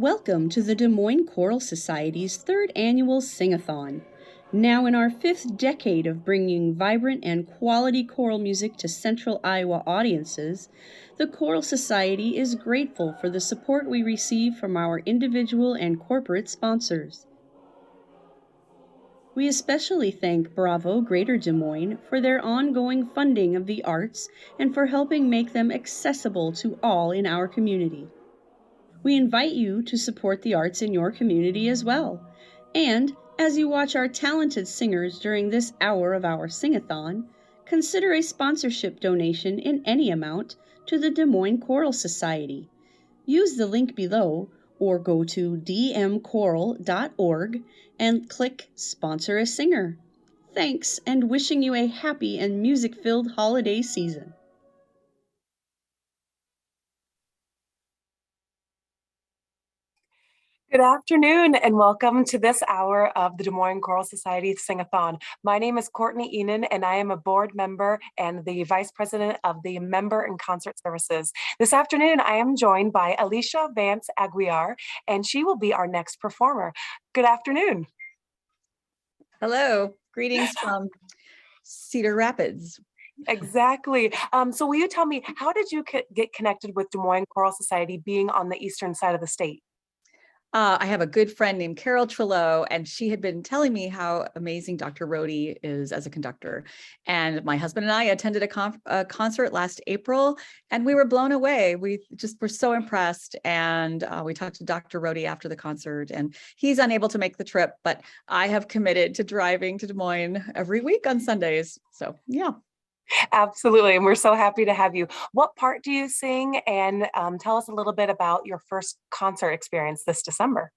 Welcome to the Des Moines Choral Society's third annual Sing-a-thon. Now in our fifth decade of bringing vibrant and quality choral music to Central Iowa audiences, the Choral Society is grateful for the support we receive from our individual and corporate sponsors. We especially thank Bravo Greater Des Moines for their ongoing funding of the arts and for helping make them accessible to all in our community. We invite you to support the arts in your community as well. And as you watch our talented singers during this hour of our sing-a-thon, consider a sponsorship donation in any amount to the Des Moines Choral Society. Use the link below or go to dmchoral.org and click Sponsor a Singer. Thanks, and wishing you a happy and music-filled holiday season. Good afternoon and welcome to this hour of the Des Moines Choral Society Sing-a-thon. My name is Courtney Enan and I am a board member and the vice president of the Member and Concert Services. This afternoon I am joined by Alicia Vance Aguiar and she will be our next performer. Good afternoon. Hello, greetings from Cedar Rapids. Exactly. So will you tell me, how did you get connected with Des Moines Choral Society being on the eastern side of the state? I have a good friend named Carol Trello, and she had been telling me how amazing Dr. Rohde is as a conductor. And my husband and I attended a concert last April, and we were blown away. We just were so impressed. And we talked to Dr. Rohde after the concert, and he's unable to make the trip, but I have committed to driving to Des Moines every week on Sundays. So, yeah. Absolutely. And we're so happy to have you. What part do you sing? And tell us a little bit about your first concert experience this December.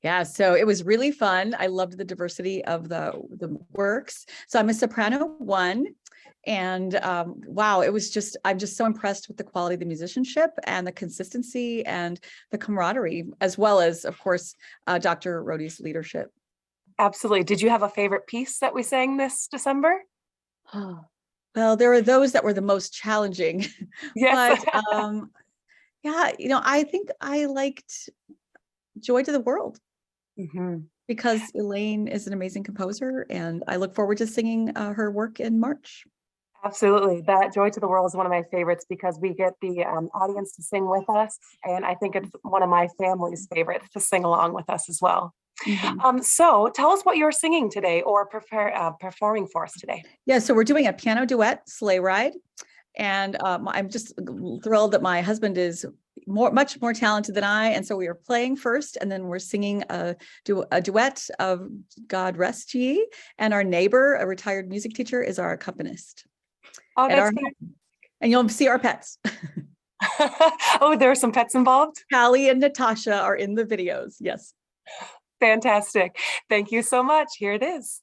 Yeah, so it was really fun. I loved the diversity of the works. So I'm a soprano one. And wow, I'm just so impressed with the quality of the musicianship and the consistency and the camaraderie, as well as, of course, Dr. Rohde's leadership. Absolutely. Did you have a favorite piece that we sang this December? Well, there are those that were the most challenging, Yes. but yeah, I think I liked Joy to the World because Elaine is an amazing composer, and I look forward to singing her work in March. Absolutely. That Joy to the World is one of my favorites because we get the audience to sing with us. And I think it's one of my family's favorites to sing along with us as well. So tell us what you're singing today or performing for us today. Yeah, so we're doing a piano duet, Sleigh Ride. And I'm just thrilled that my husband is much more talented than I. And so we are playing first, and then we're singing a duet of God Rest Ye. And our neighbor, a retired music teacher, is our accompanist. Oh, that's and you'll see our pets. Oh, there are some pets involved? Callie and Natasha are in the videos. Yes. Fantastic. Thank you so much. Here it is.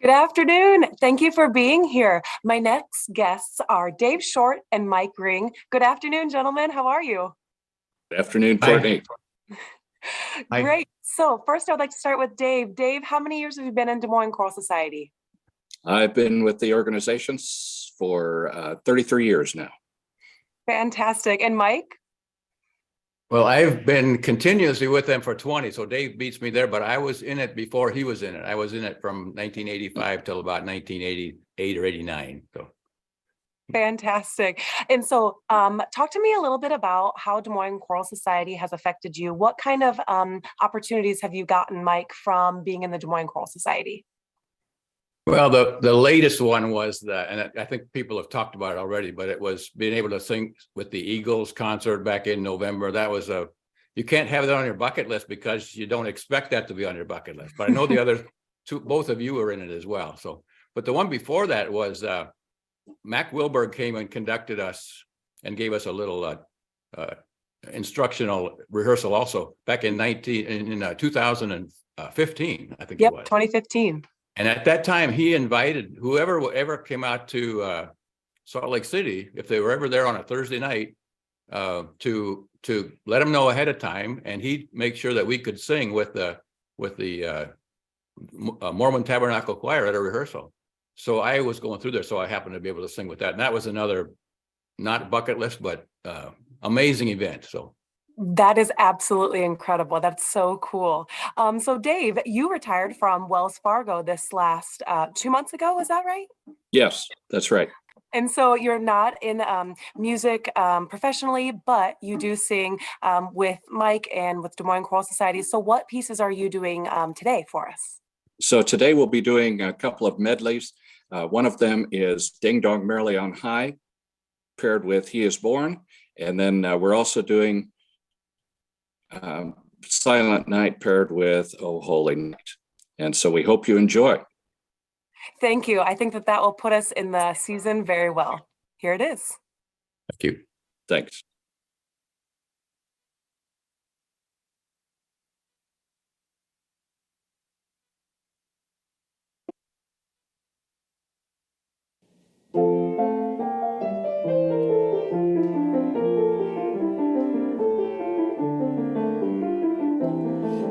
Good afternoon. Thank you for being here. My next guests are Dave Short and Mike Ring. Good afternoon, gentlemen. How are you? Good afternoon, Courtney. Hi. Great. So first, I'd like to start with Dave. Dave, how many years have you been in Des Moines Choral Society? I've been with the organization for 33 years now. Fantastic. And Mike? Well, I've been continuously with them for 20, so Dave beats me there, but I was in it before he was in it. I was in it from 1985 till about 1988 or 89. So Fantastic. And so talk to me a little bit about how Des Moines Choral Society has affected you. What kind of opportunities have you gotten, Mike, from being in the Des Moines Choral Society? well, the latest one was and I think people have talked about it already, but it was being able to sing with the Eagles concert back in November. That was you can't have that on your bucket list because you don't expect that to be on your bucket list. But I know the other two, both of you were in it as well. So, but the one before that was Mac Wilberg came and conducted us and gave us a little instructional rehearsal also back in 2015, I think it was. 2015. And at that time, he invited whoever ever came out to Salt Lake City, if they were ever there on a Thursday night, to let them know ahead of time, and he'd make sure that we could sing with the Mormon Tabernacle Choir at a rehearsal. So I was going through there, so I happened to be able to sing with that, and that was another not bucket list, but amazing event. So. That is absolutely incredible. That's so cool. So Dave, you retired from Wells Fargo this last 2 months ago. Is that right? Yes, that's right. And so you're not in music professionally, but you do sing with Mike and with Des Moines Choral Society. So what pieces are you doing today for us? So today we'll be doing a couple of medleys. One of them is Ding Dong Merrily on High, paired with He Is Born. And then we're also doing Silent Night paired with Oh Holy Night. And so we hope you enjoy. Thank you. I think that will put us in the season very well. Here it is. Thank you. Thanks.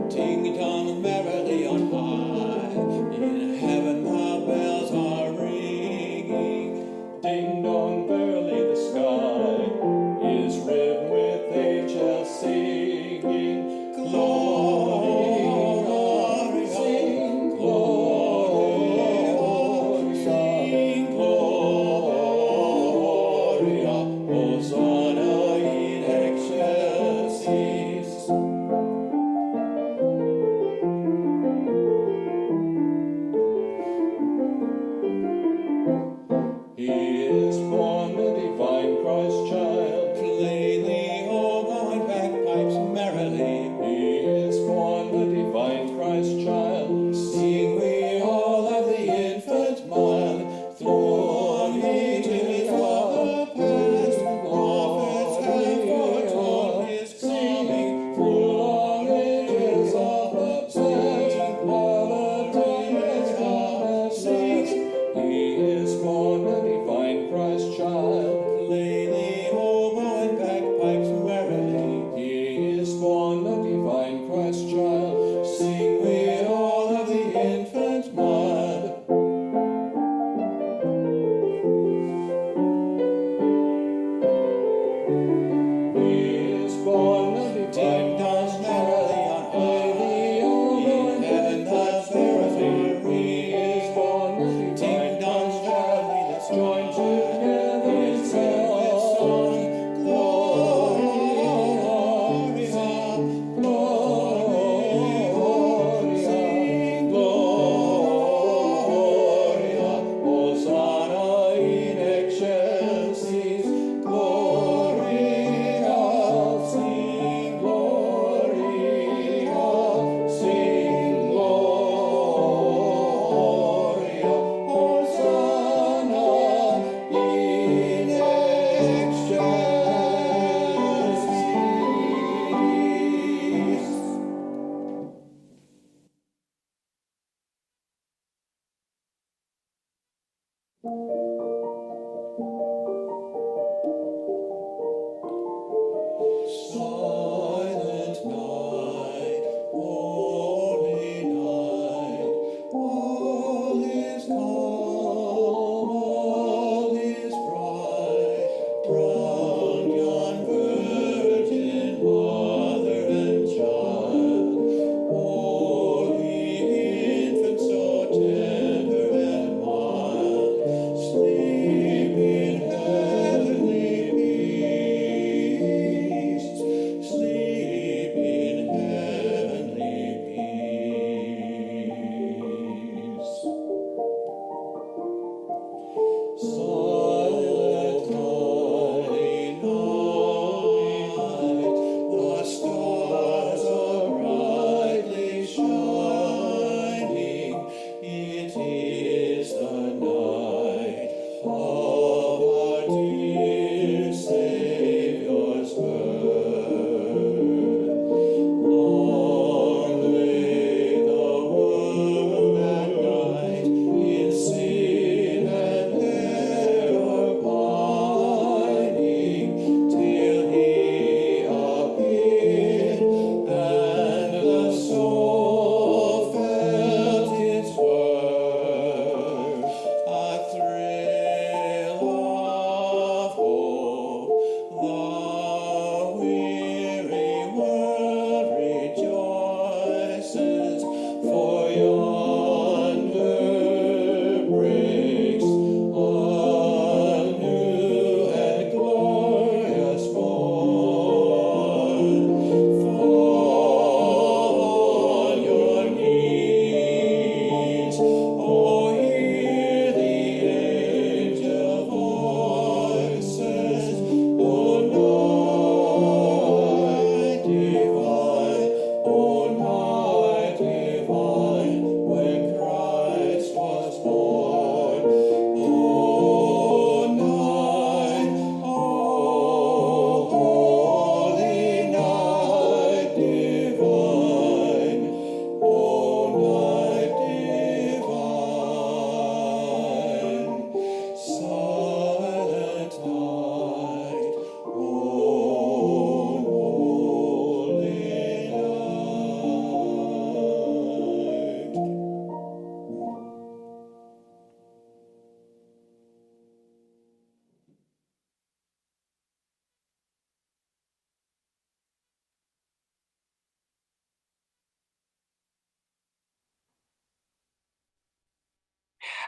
Ding dong merrily on high, in heaven the bells are ringing. Ding dong merrily the sky is riven with angels singing. Glory, sing glory, sing gloria, Hosanna in excelsis. Silent night, holy night, all is calm, all is bright, round yon virgin mother and child, holy infant so tender and mild, sleep in heavenly peace, sleep in heavenly peace. Silent night, the stars are brightly shining. It is the night of our dear Savior's birth. Long lay the world at night in sin and error pining, till He appeared, and the soul felt its worth. A thrill of hope, the weary world rejoices, for yonder breaks a new and glorious morn. Fall on your knees, oh, hear the angel voices, oh, night divine, oh, night divine, when Christ was born. Oh, night, oh, holy night divine, oh, night divine, silent night, oh, holy night.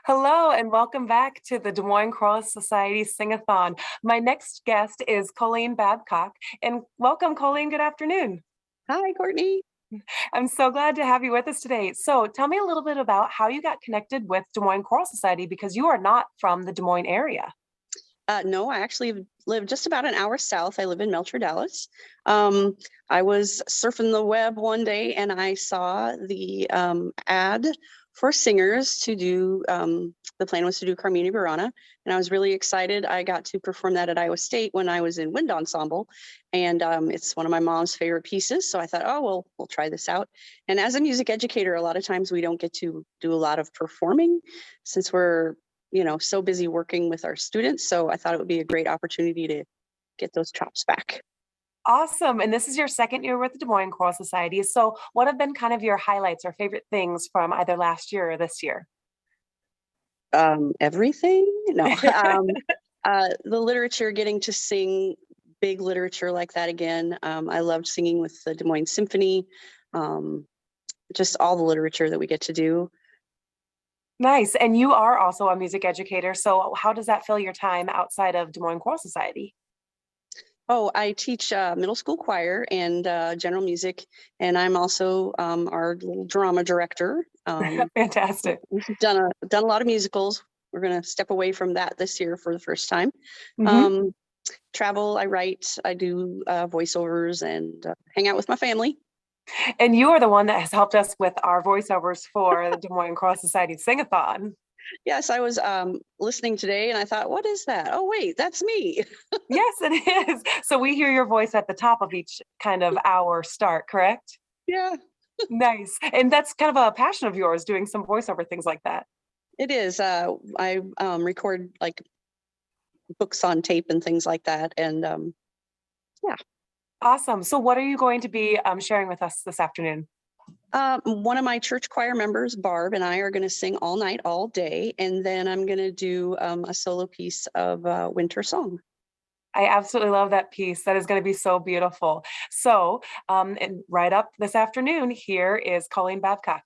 Hello, and welcome back to the Des Moines Choral Society Sing-a-thon. My next guest is Colleen Babcock, and welcome, Colleen. Good afternoon. Hi, Courtney. I'm so glad to have you with us today. So tell me a little bit about how you got connected with Des Moines Choral Society, because you are not from the Des Moines area. No, I actually live just about an hour south. I live in Melcher, Dallas. I was surfing the web one day and I saw the ad for singers to do, the plan was to do Carmina Burana, and I was really excited. I got to perform that at Iowa State when I was in wind ensemble, and it's one of my mom's favorite pieces. So I thought, oh, well, we'll try this out. And as a music educator, a lot of times we don't get to do a lot of performing since we're so busy working with our students. So I thought it would be a great opportunity to get those chops back. Awesome. And this is your second year with the Des Moines Choral Society. So what have been kind of your highlights or favorite things from either last year or this year? Everything? No. The literature, getting to sing big literature like that again. I loved singing with the Des Moines Symphony. Just all the literature that we get to do. Nice. And you are also a music educator. So how does that fill your time outside of Des Moines Choral Society? Oh, I teach middle school choir and general music, and I'm also our little drama director. Fantastic. We've done a lot of musicals. We're going to step away from that this year for the first time. Travel, I write, I do voiceovers, and hang out with my family. And you are the one that has helped us with our voiceovers for the Des Moines Choral Society Sing-a-thon. Yes, I was listening today and I thought, what is that? Oh, wait, that's me. Yes, it is. So we hear your voice at the top of each kind of hour start, correct? Yeah. Nice. And that's kind of a passion of yours, doing some voiceover things like that. It is. I record like books on tape and things like that. And Awesome. So what are you going to be sharing with us this afternoon? one of my church choir members, Barb, and I are going to sing all night, all day. And then I'm going to do a solo piece of Winter Song. I absolutely love that piece. That is going to be so beautiful. So and right up this afternoon, here is Colleen Babcock.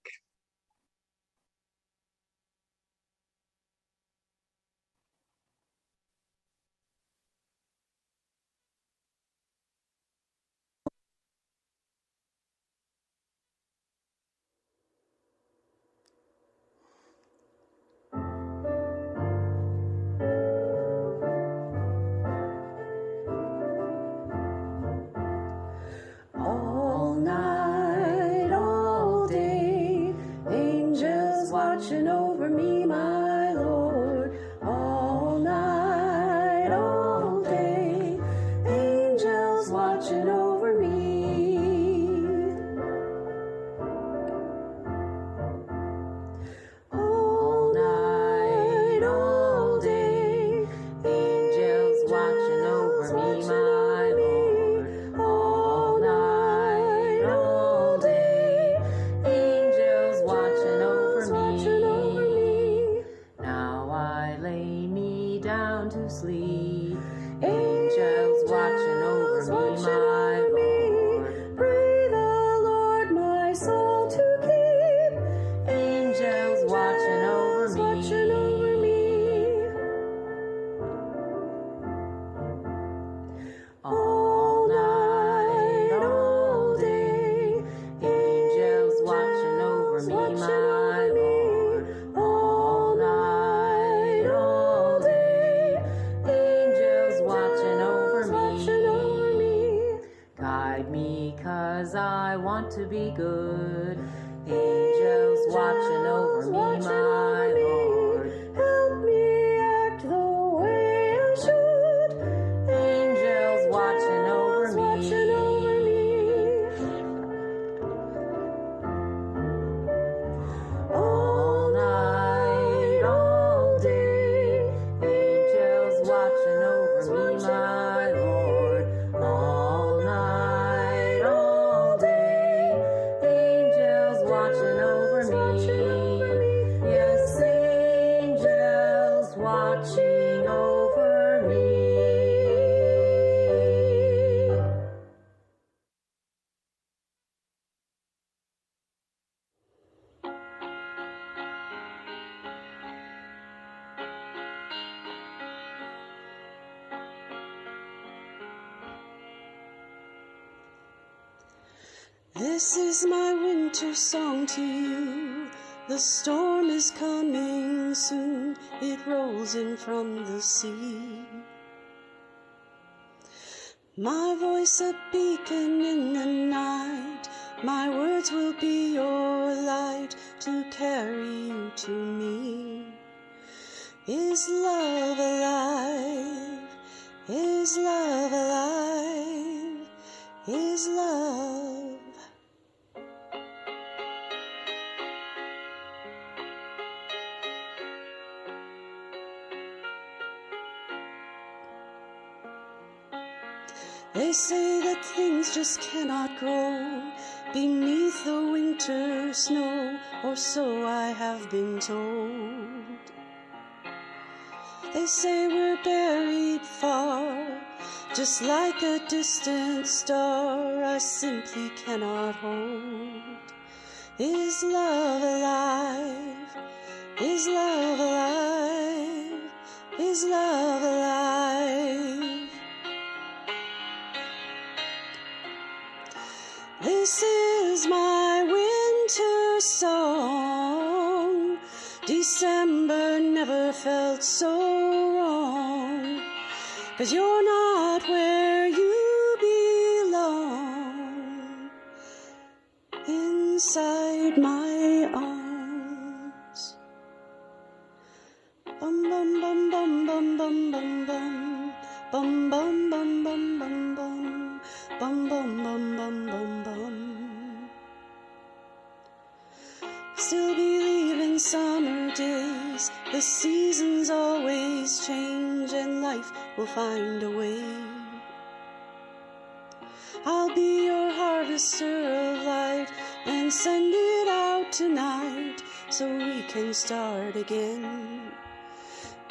All night, all day, angels watching over me, my Lord. All night, all day, angels watching over me. All night, all day, angels watching over me, my Lord. All night, all day, angels watching over me. Now I lay me down to sleep, angels watching over me, my Lord. Pray the Lord my soul to keep, angels watching over me. All night, all day, angels watching over me, my Lord. All night, all day, angels watching over me. Guide me, 'cause I want to be good. Angels watching over me, my Lord. Help me act the way I should. Angels watching over me. All night, all day, angels watching over me, my Lord. All night, all day, angels watching over me. Yes, angels watching over me. This is my winter song to you. The storm is coming soon. It rolls in from the sea. My voice a beacon in the night. My words will be your light to carry you to me. Is love alive? Is love alive? Is love? They say that things just cannot grow beneath the winter snow, or so I have been told. They say we're buried far, just like a distant star I simply cannot hold. Is love alive? Is love alive? Is love alive? This is my winter song. December never felt so wrong, 'cause you're not where you belong. Inside my arms. Bum bum bum bum bum bum bum bum. Bum bum bum bum bum bum. Bum bum bum bum bum bum. Still believe in summer days. days. The seasons always change and life will find a way. I'll be your harvester of light and send it out tonight so we can start again.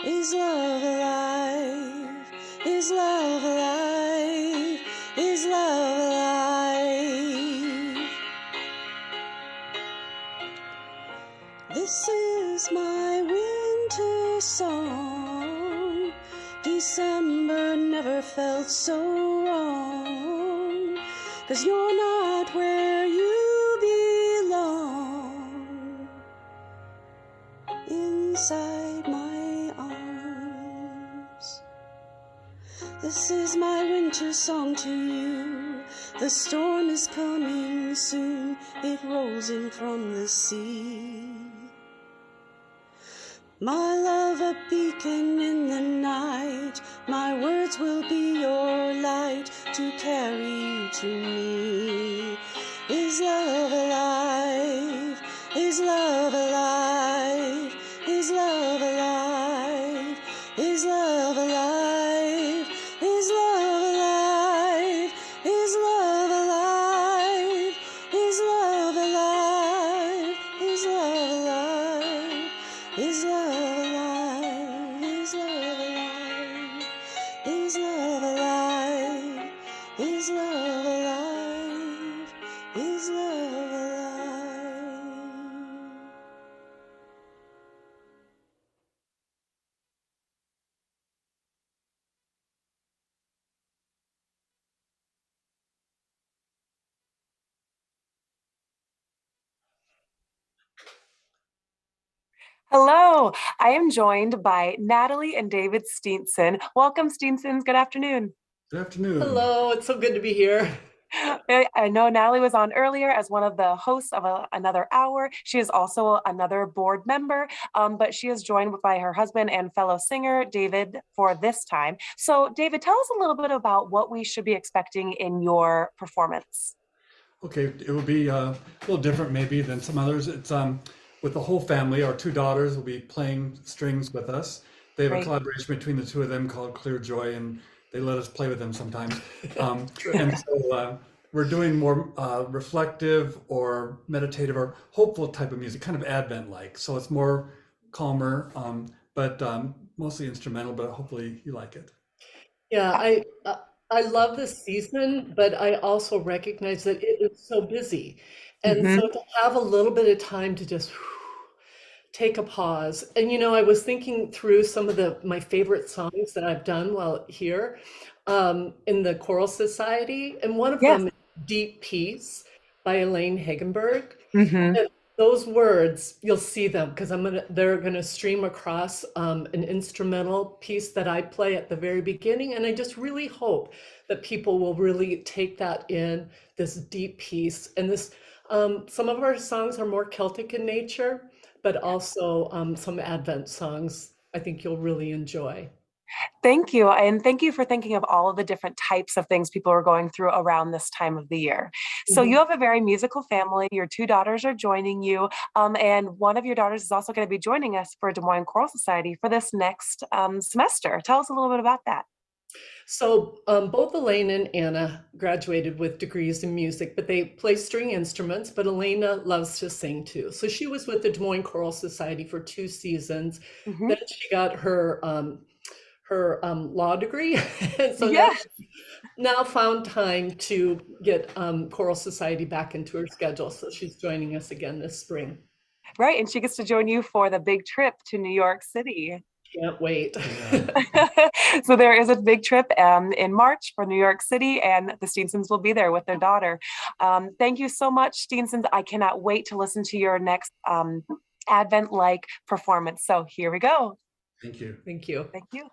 Is love alive? Is love alive? Is love alive? This is my winter song. December never felt so wrong, 'cause you're not where you belong. Inside my arms. This is my winter song to you. The storm is coming soon. It rolls in from the sea. My love, a beacon in the night. My words will be your light to carry you to me. Is love alive? Is love alive? Is love alive? Is love alive? Is love alive? Is love alive? Is love alive? Is love alive? Is love alive? Is love alive? Is love alive? Is love alive? Is love alive? Hello, I am joined by Natalie and David Steenson. Welcome, Steensons. Good afternoon. Good afternoon. Hello, it's so good to be here. I know Natalie was on earlier as one of the hosts of another hour. She is also another board member, but she is joined by her husband and fellow singer, David, for this time. So, David, tell us a little bit about what we should be expecting in your performance. Okay, it will be a little different maybe than some others. It's with the whole family. Our two daughters will be playing strings with us. They have a Great. collaboration between the two of them called Clear Joy, and they let us play with them sometimes. And so we're doing more reflective or meditative or hopeful type of music, kind of Advent-like. So it's more calmer, but mostly instrumental, but hopefully you like it. Yeah, I love this season, but I also recognize that it is so busy. And so to have a little bit of time to just take a pause. And I was thinking through some of my favorite songs that I've done while here in the Choral Society, and one of Yes. them is Deep Peace by Elaine Hagenberg. Mhm. And those words, you'll see them because they're gonna stream across an instrumental piece that I play at the very beginning. And I just really hope that people will really take that in, this deep peace. And this, some of our songs are more Celtic in nature, but also some Advent songs I think you'll really enjoy. Thank you. And thank you for thinking of all of the different types of things people are going through around this time of the year. So you have a very musical family. Your two daughters are joining you. And one of your daughters is also going to be joining us for Des Moines Choral Society for this next semester. Tell us a little bit about that. So both Elaine and Anna graduated with degrees in music, but they play string instruments, but Elena loves to sing too. So she was with the Des Moines Choral Society for 2 seasons. Then she got her law degree. So now found time to get Choral Society back into her schedule. So she's joining us again this spring. Right, and she gets to join you for the big trip to New York City. Can't wait. So there is a big trip in March for New York City, and the Steensons will be there with their daughter. Thank you so much, Steensons. I cannot wait to listen to your next Advent-like performance. So here we go. Thank you. Thank you. Thank you.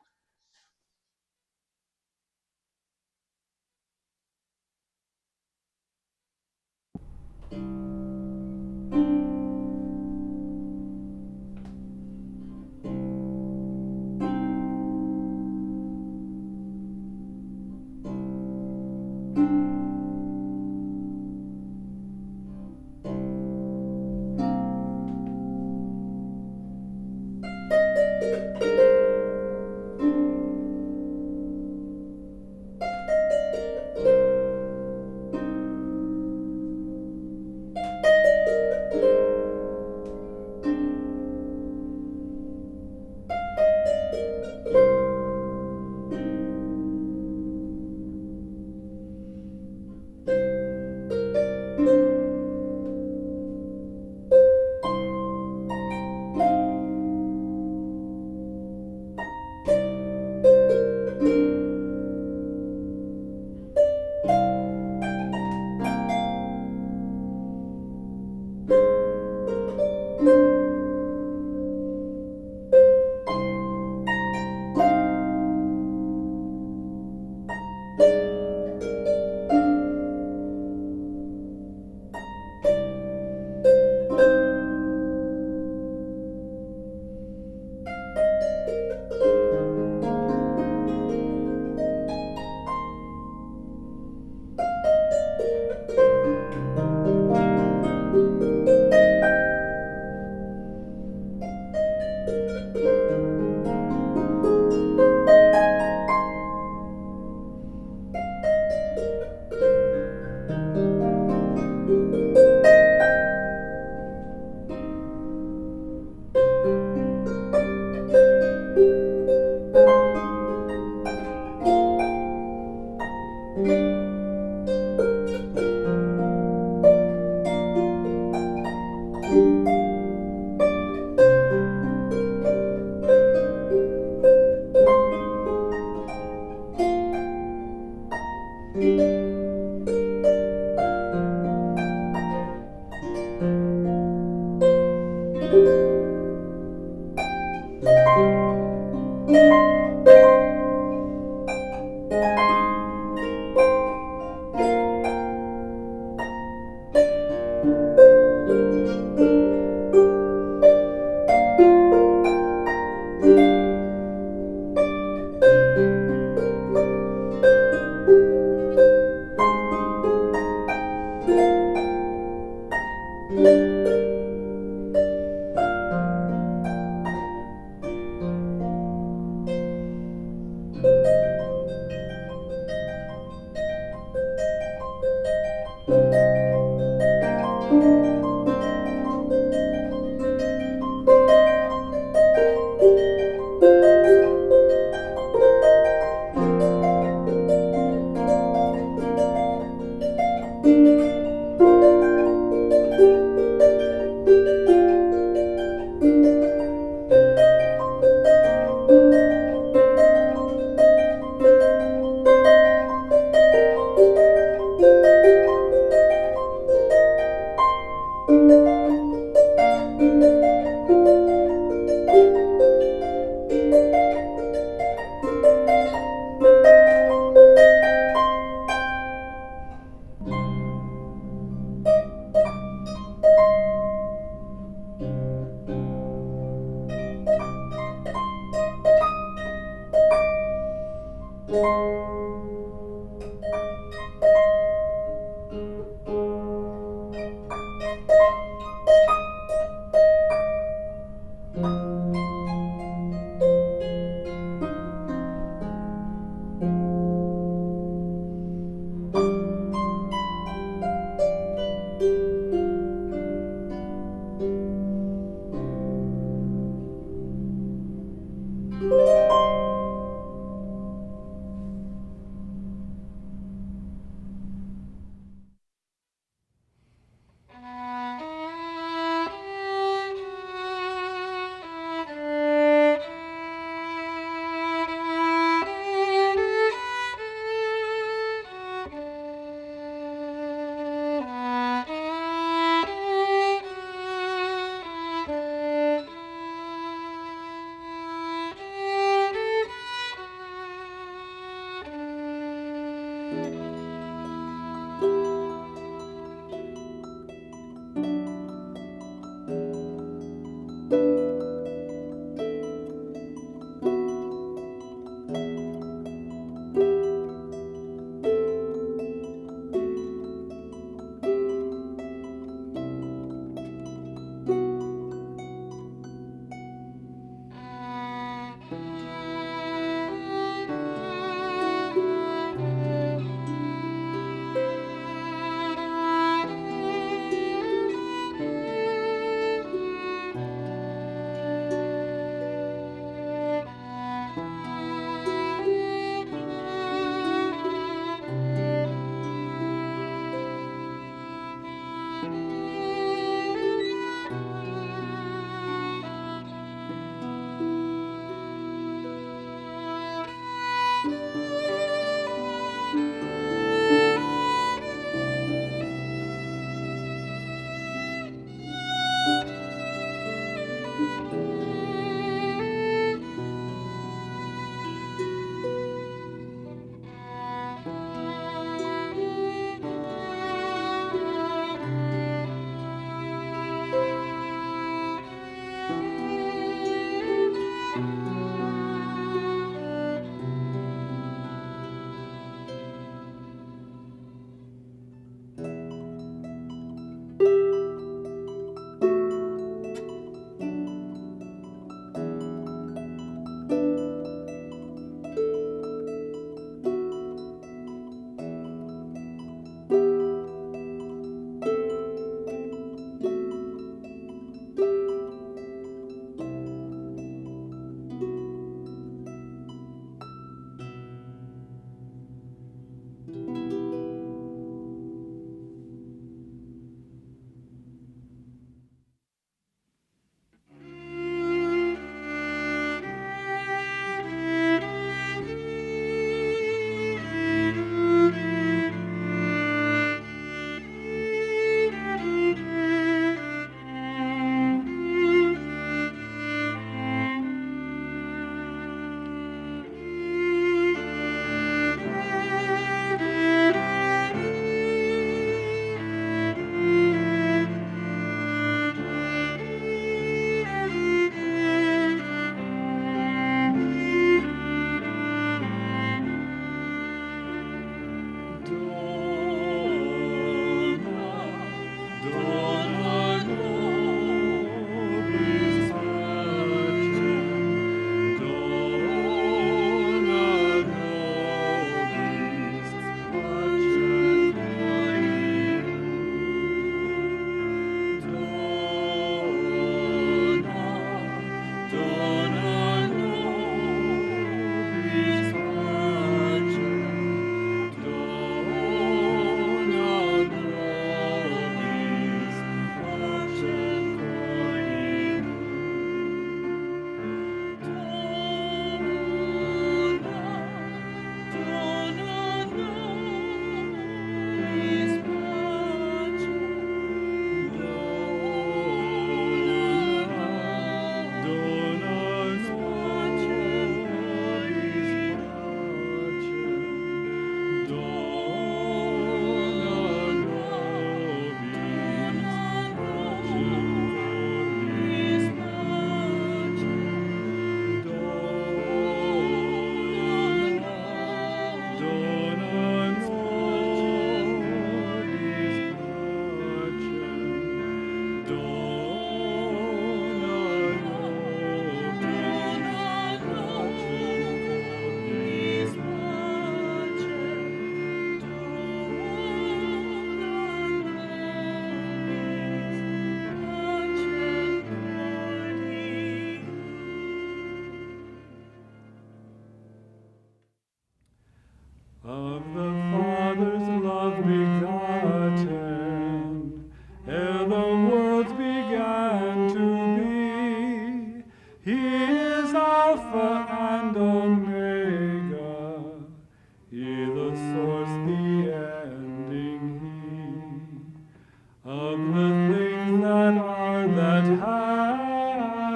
have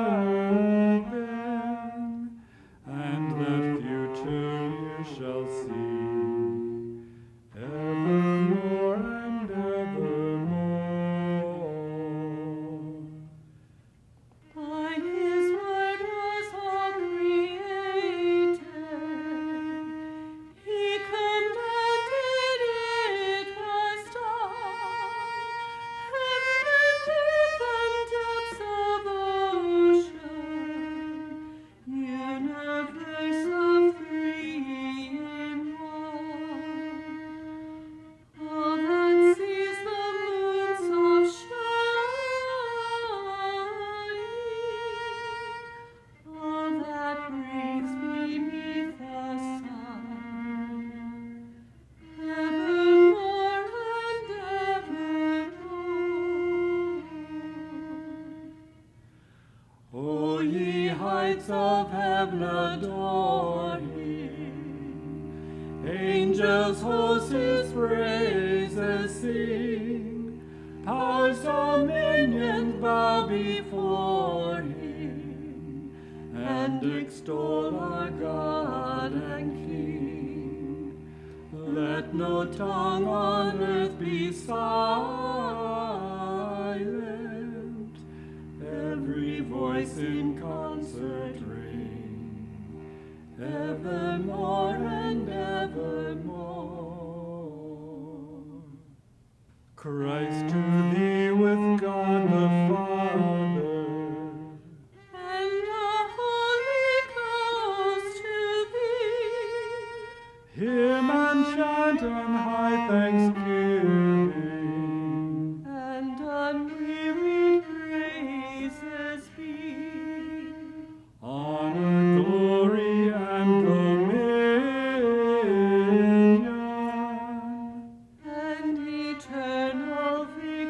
been, and the future you shall see, evermore and evermore. By his word was all created. He commanded, it was done. Heaven and depths of ocean, universe of three in one. All that sees the moons of shining, all that breathes beneath the sun, evermore and evermore. O ye heights of heaven, adore him. Angels host his praises sing. Powers, dominions bow before him, and extol our God and King. Let no tongue on earth be silent, every voice in concert ring, evermore and evermore. Christ, to thee with God the Father, And the Holy Ghost to thee, hymn and chant and high thanksgiving, and unwearied praises be. honor, glory, and dominion, And eternal victory.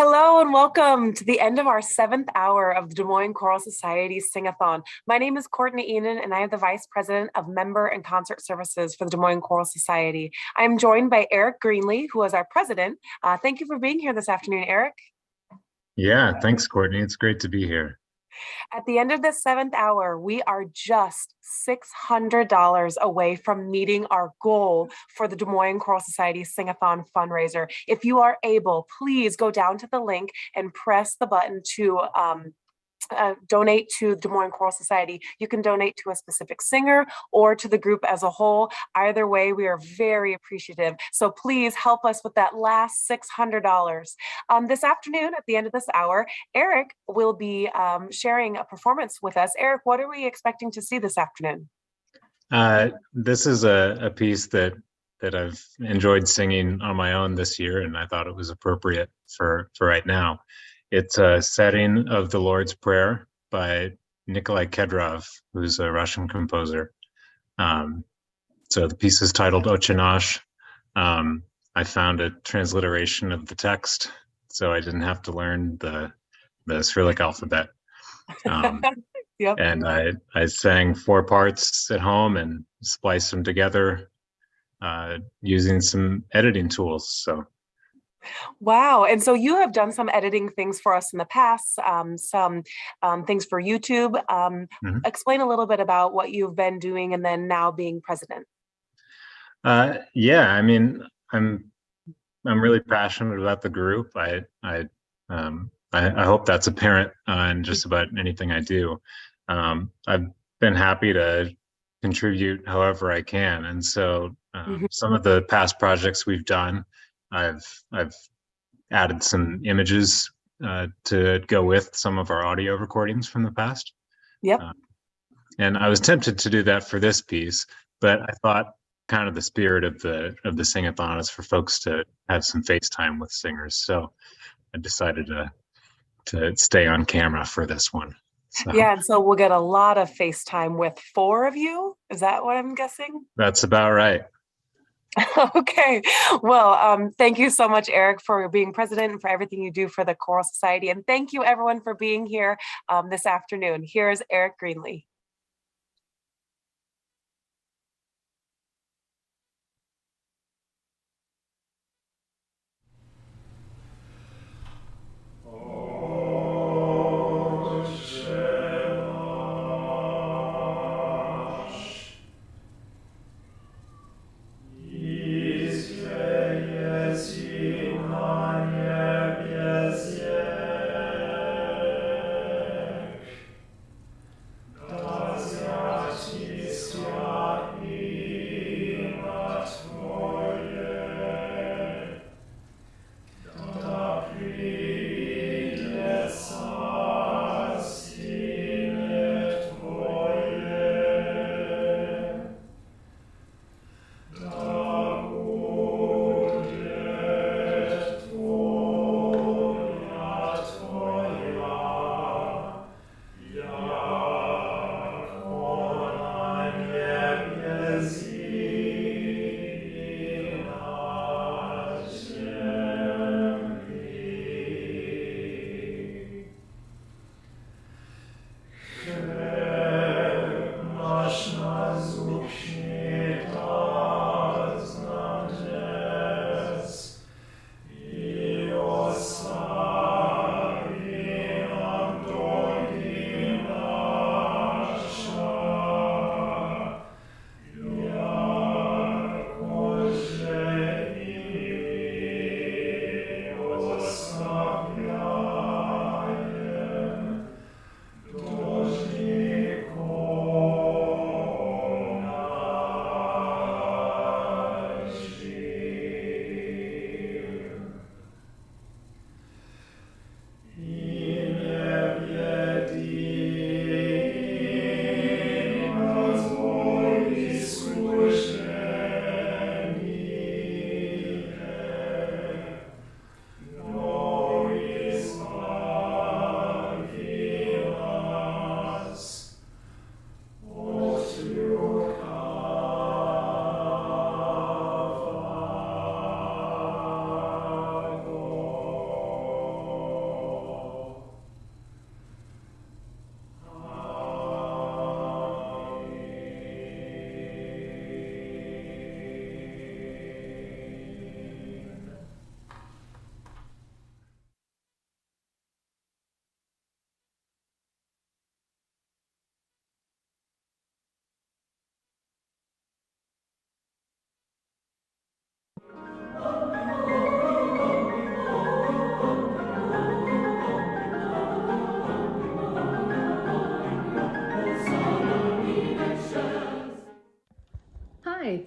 Hello and welcome to the end of our 7th hour of the Des Moines Choral Society Sing-a-thon. My name is Courtney Enan and I am the Vice President of Member and Concert Services for the Des Moines Choral Society. I am joined by Eric Greenlee, who is our President. Thank you for being here this afternoon, Eric. Yeah, thanks, Courtney. It's great to be here. At the end of this 7th hour, we are just $600 away from meeting our goal for the Des Moines Choral Society Sing-a-thon fundraiser. If you are able, please go down to the link and press the button to donate to Des Moines Choral Society. You can donate to a specific singer or to the group as a whole. Either way, we are very appreciative. So please help us with that last $600. This afternoon, at the end of this hour, Eric will be sharing a performance with us. Eric, what are we expecting to see this afternoon? This is a piece that I've enjoyed singing on my own this year, and I thought it was appropriate for right now. It's a setting of the Lord's Prayer by Nikolai Kedrov, who's a Russian composer. So the piece is titled Otche Nash. I found a transliteration of the text, so I didn't have to learn the Cyrillic alphabet. Yep. And I sang 4 parts at home and spliced them together using some editing tools. So. Wow. And so you have done some editing things for us in the past, some things for YouTube. Explain a little bit about what you've been doing and then now being president. Yeah, I mean, I'm really passionate about the group. I hope that's apparent in just about anything I do. I've been happy to contribute however I can. And so some of the past projects we've done, I've added some images to go with some of our audio recordings from the past. Yep. And I was tempted to do that for this piece, but I thought kind of the spirit of the sing-a-thon is for folks to have some FaceTime with singers. So I decided to stay on camera for this one. So. Yeah, and so we'll get a lot of FaceTime with 4 of you. Is that what I'm guessing? That's about right. Okay. Well, thank you so much, Eric, for being president and for everything you do for the Choral Society. And thank you, everyone, for being here this afternoon. Here's Eric Greenlee. Da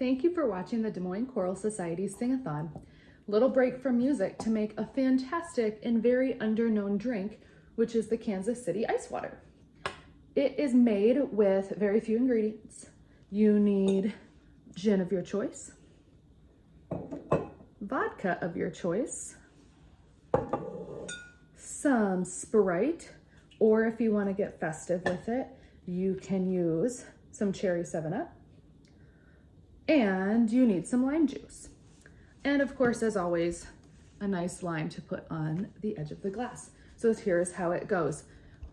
Thank you for watching the Des Moines Choral Society Sing-a-thon. Little break from music to make a fantastic and very underknown drink, which is the Kansas City ice water. It is made with very few ingredients. You need gin of your choice, vodka of your choice, some Sprite, or if you want to get festive with it, you can use some cherry 7-Up, and you need some lime juice. And of course, as always, a nice lime to put on the edge of the glass. So here's how it goes.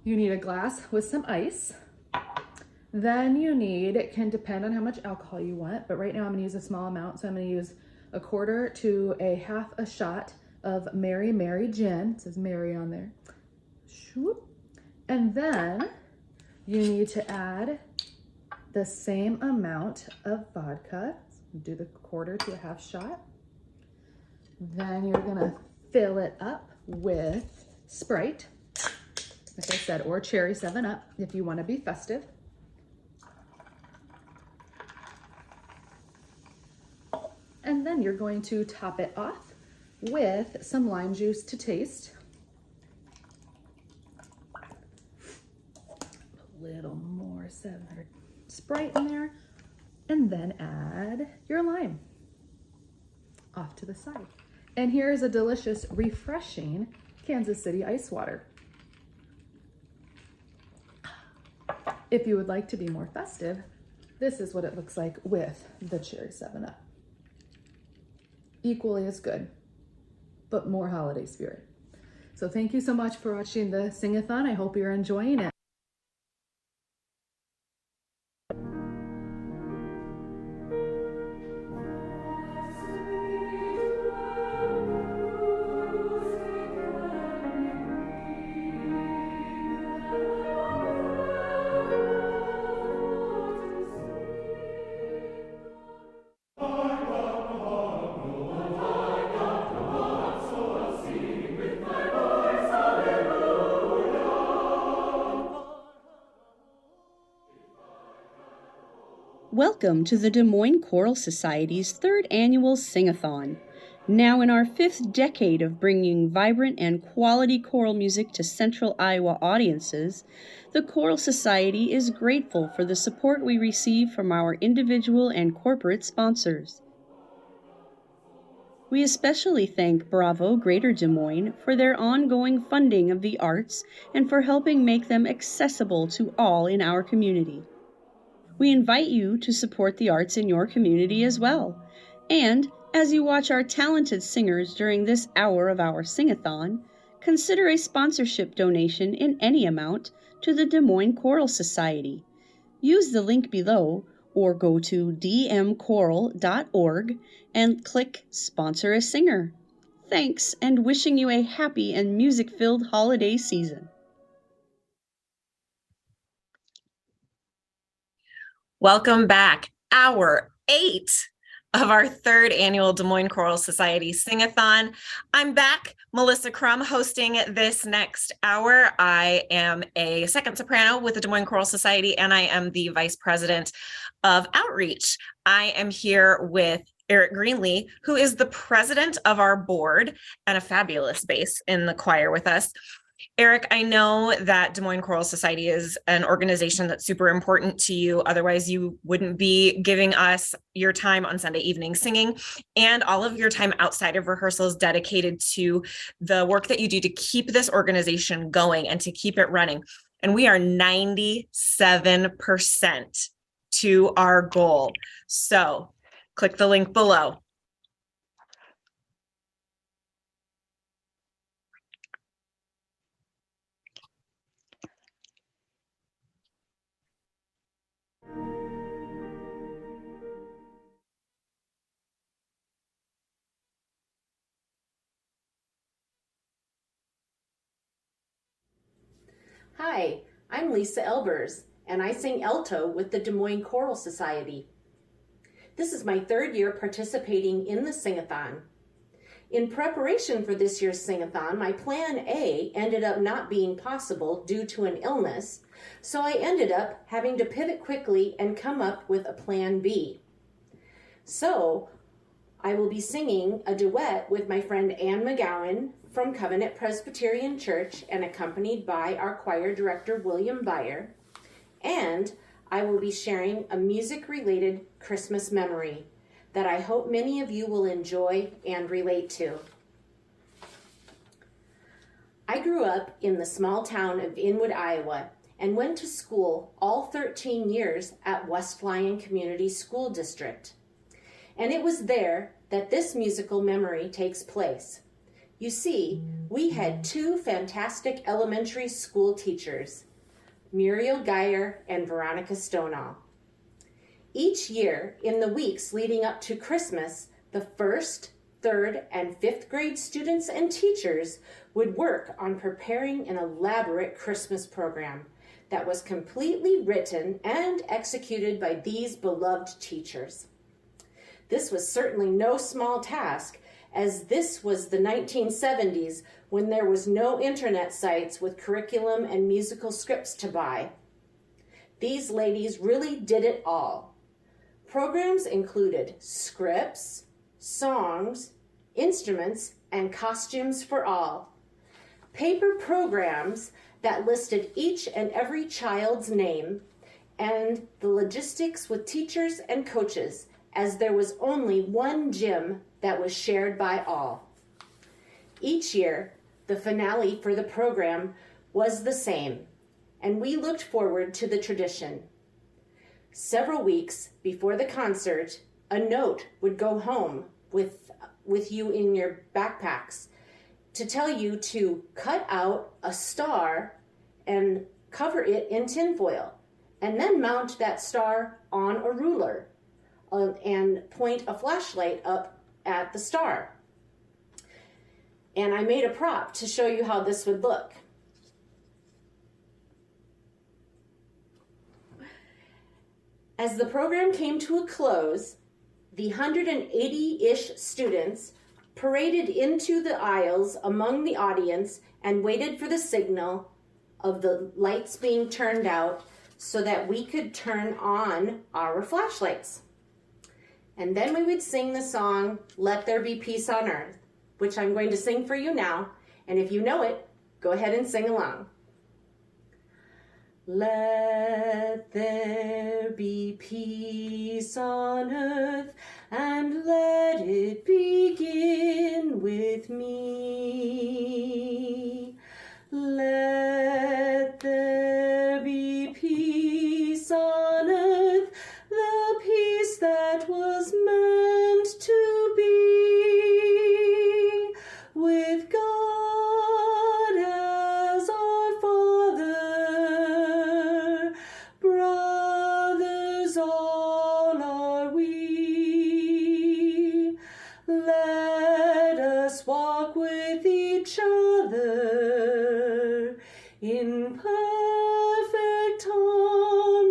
You need a glass with some ice. Then you need, it can depend on how much alcohol you want, but right now I'm gonna use a small amount. So I'm gonna use 1/4 to a 1/2 shot of Mary Mary gin. It says Mary on there. And then you need to add the same amount of vodka. Do the 1/4 to a 1/2 shot. Then you're gonna fill it up with Sprite, like I said, or cherry 7-Up if you wanna be festive. And then you're going to top it off with some lime juice to taste. A little more 7 Sprite in there, and then add your lime off to the side. And here is a delicious, refreshing Kansas City ice water. If you would like to be more festive, this is what it looks like with the cherry 7-Up. Equally as good, but more holiday spirit. So thank you so much for watching the Sing-a-thon. I hope you're enjoying it. Welcome to the Des Moines Choral Society's 3rd annual Sing-a-thon. Now in our 5th decade of bringing vibrant and quality choral music to Central Iowa audiences, the Choral Society is grateful for the support we receive from our individual and corporate sponsors. We especially thank Bravo Greater Des Moines for their ongoing funding of the arts and for helping make them accessible to all in our community. We invite you to support the arts in your community as well. And as you watch our talented singers during this hour of our Sing-a-thon, consider a sponsorship donation in any amount to the Des Moines Choral Society. Use the link below or go to dmchoral.org and click Sponsor a Singer. Thanks, and wishing you a happy and music-filled holiday season. Welcome back. Hour 8 of our 3rd annual Des Moines Choral Society Sing-a-thon. I'm back, Melissa Crum, hosting this next hour. I am a second soprano with the Des Moines Choral Society, and I am the Vice President of Outreach. I am here with Eric Greenlee, who is the president of our board and a fabulous bass in the choir with us. Eric, I know that Des Moines Choral Society is an organization that's super important to you. Otherwise, you wouldn't be giving us your time on Sunday evening singing and all of your time outside of rehearsals dedicated to the work that you do to keep this organization going and to keep it running. And we are 97% to our goal. So click the link below. Hi, I'm Lisa Elbers, and I sing alto with the Des Moines Choral Society. This is my 3rd year participating in the Sing-a-thon. In preparation for this year's Sing-a-thon, my plan A ended up not being possible due to an illness, so I ended up having to pivot quickly and come up with a plan B. So I will be singing a duet with my friend Ann McGowan from Covenant Presbyterian Church and accompanied by our choir director, William Byer. And I will be sharing a music-related Christmas memory that I hope many of you will enjoy and relate to. I grew up in the small town of Inwood, Iowa, and went to school all 13 years at West Lyon Community School District. And it was there that this musical memory takes place. You see, we had two fantastic elementary school teachers, Muriel Geyer and Veronica Stonall. Each year, in the weeks leading up to Christmas, the first, third, and fifth grade students and teachers would work on preparing an elaborate Christmas program that was completely written and executed by these beloved teachers. This was certainly no small task, as this was the 1970s when there was no internet sites with curriculum and musical scripts to buy. These ladies really did it all. Programs included scripts, songs, instruments, and costumes for all. Paper programs that listed each and every child's name, and the logistics with teachers and coaches, as there was only one gym that was shared by all. Each year, the finale for the program was the same, and we looked forward to the tradition. Several weeks before the concert, a note would go home with you in your backpacks to tell you to cut out a star and cover it in tinfoil, and then mount that star on a ruler and point a flashlight up at the star. And I made a prop to show you how this would look. As the program came to a close, the 180-ish students paraded into the aisles among the audience and waited for the signal of the lights being turned out so that we could turn on our flashlights. And then we would sing the song, "Let There Be Peace on Earth," which I'm going to sing for you now. And if you know it, go ahead and sing along. Let there be peace on earth, and let it begin with me. Let there be peace on earth, the peace that was meant to be, with God as our Father, brothers all are we. Let us walk with each other in perfect harmony.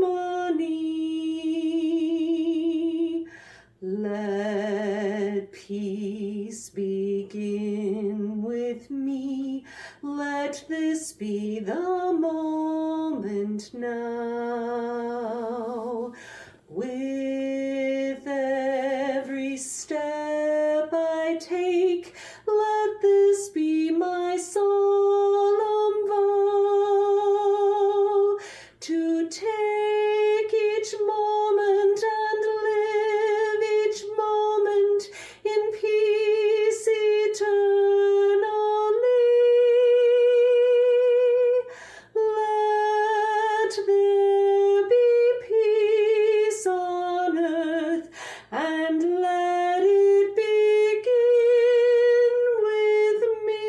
Let peace begin with me. Let this be the moment now. With every step I take, let this be my solemn vow, to take each moment and live each moment in peace eternally. Let there be peace on earth, and let it begin with me.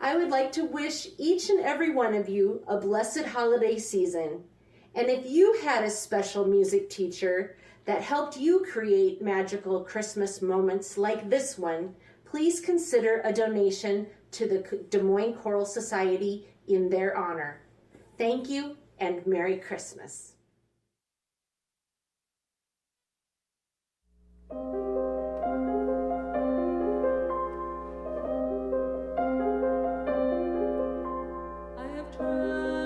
I would like to wish each and every one of you a blessed holiday season. And if you had a special music teacher that helped you create magical Christmas moments like this one, please consider a donation to the Des Moines Choral Society in their honor. Thank you, and Merry Christmas. I have traveled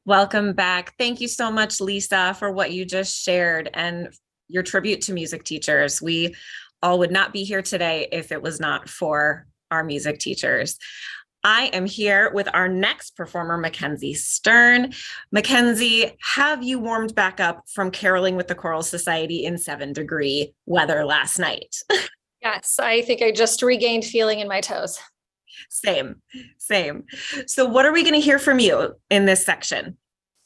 Welcome back. Thank you so much, Lisa, for what you just shared and your tribute to music teachers. We all would not be here today if it was not for our music teachers. I am here with our next performer, Mackenzie Stern. Mackenzie, have you warmed back up from caroling with the Choral Society in 7-degree weather last night? Yes, I think I just regained feeling in my toes. Same. So what are we going to hear from you in this section?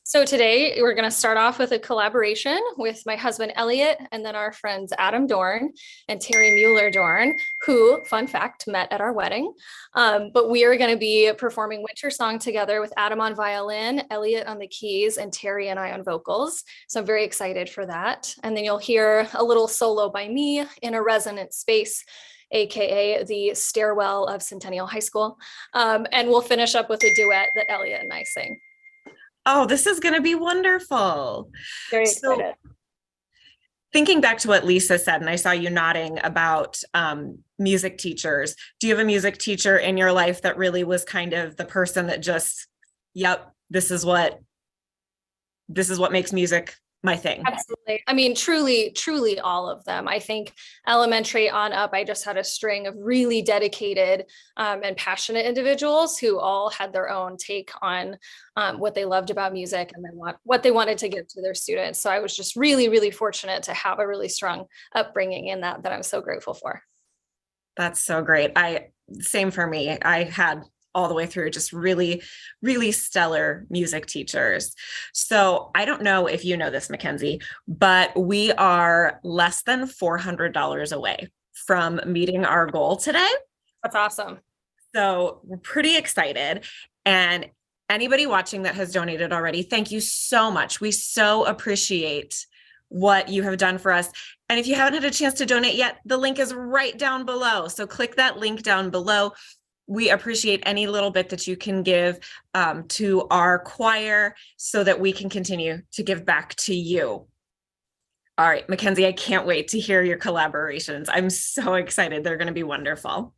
So today we're going to start off with a collaboration with my husband, Elliot, and then our friends, Adam Dorn and Terry Mueller Dorn, who, fun fact, met at our wedding. But we are going to be performing Winter Song together with Adam on violin, Elliot on the keys, and Terry and I on vocals. So I'm very excited for that. And then you'll hear a little solo by me in a resonant space, AKA the stairwell of Centennial High School. And we'll finish up with a duet that Elliot and I sing. Oh, this is going to be wonderful. Very excited. Thinking back to what Lisa said, and I saw you nodding about music teachers. Do you have a music teacher in your life that really was kind of the person that just, yep, this is what makes music my thing? Absolutely. I mean, truly all of them. I think elementary on up, I just had a string of really dedicated and passionate individuals who all had their own take on what they loved about music and then what they wanted to give to their students. So I was just really fortunate to have a really strong upbringing in that I'm so grateful for. That's so great. Same for me. I had all the way through just really stellar music teachers. So I don't know if you know this, Mackenzie, but we are less than $400 away from meeting our goal today. That's awesome. So we're pretty excited. And anybody watching that has donated already, thank you so much. We so appreciate what you have done for us. And if you haven't had a chance to donate yet, the link is right down below. So click that link down below. We appreciate any little bit that you can give to our choir so that we can continue to give back to you. All right, Mackenzie, I can't wait to hear your collaborations. I'm so excited. They're going to be wonderful.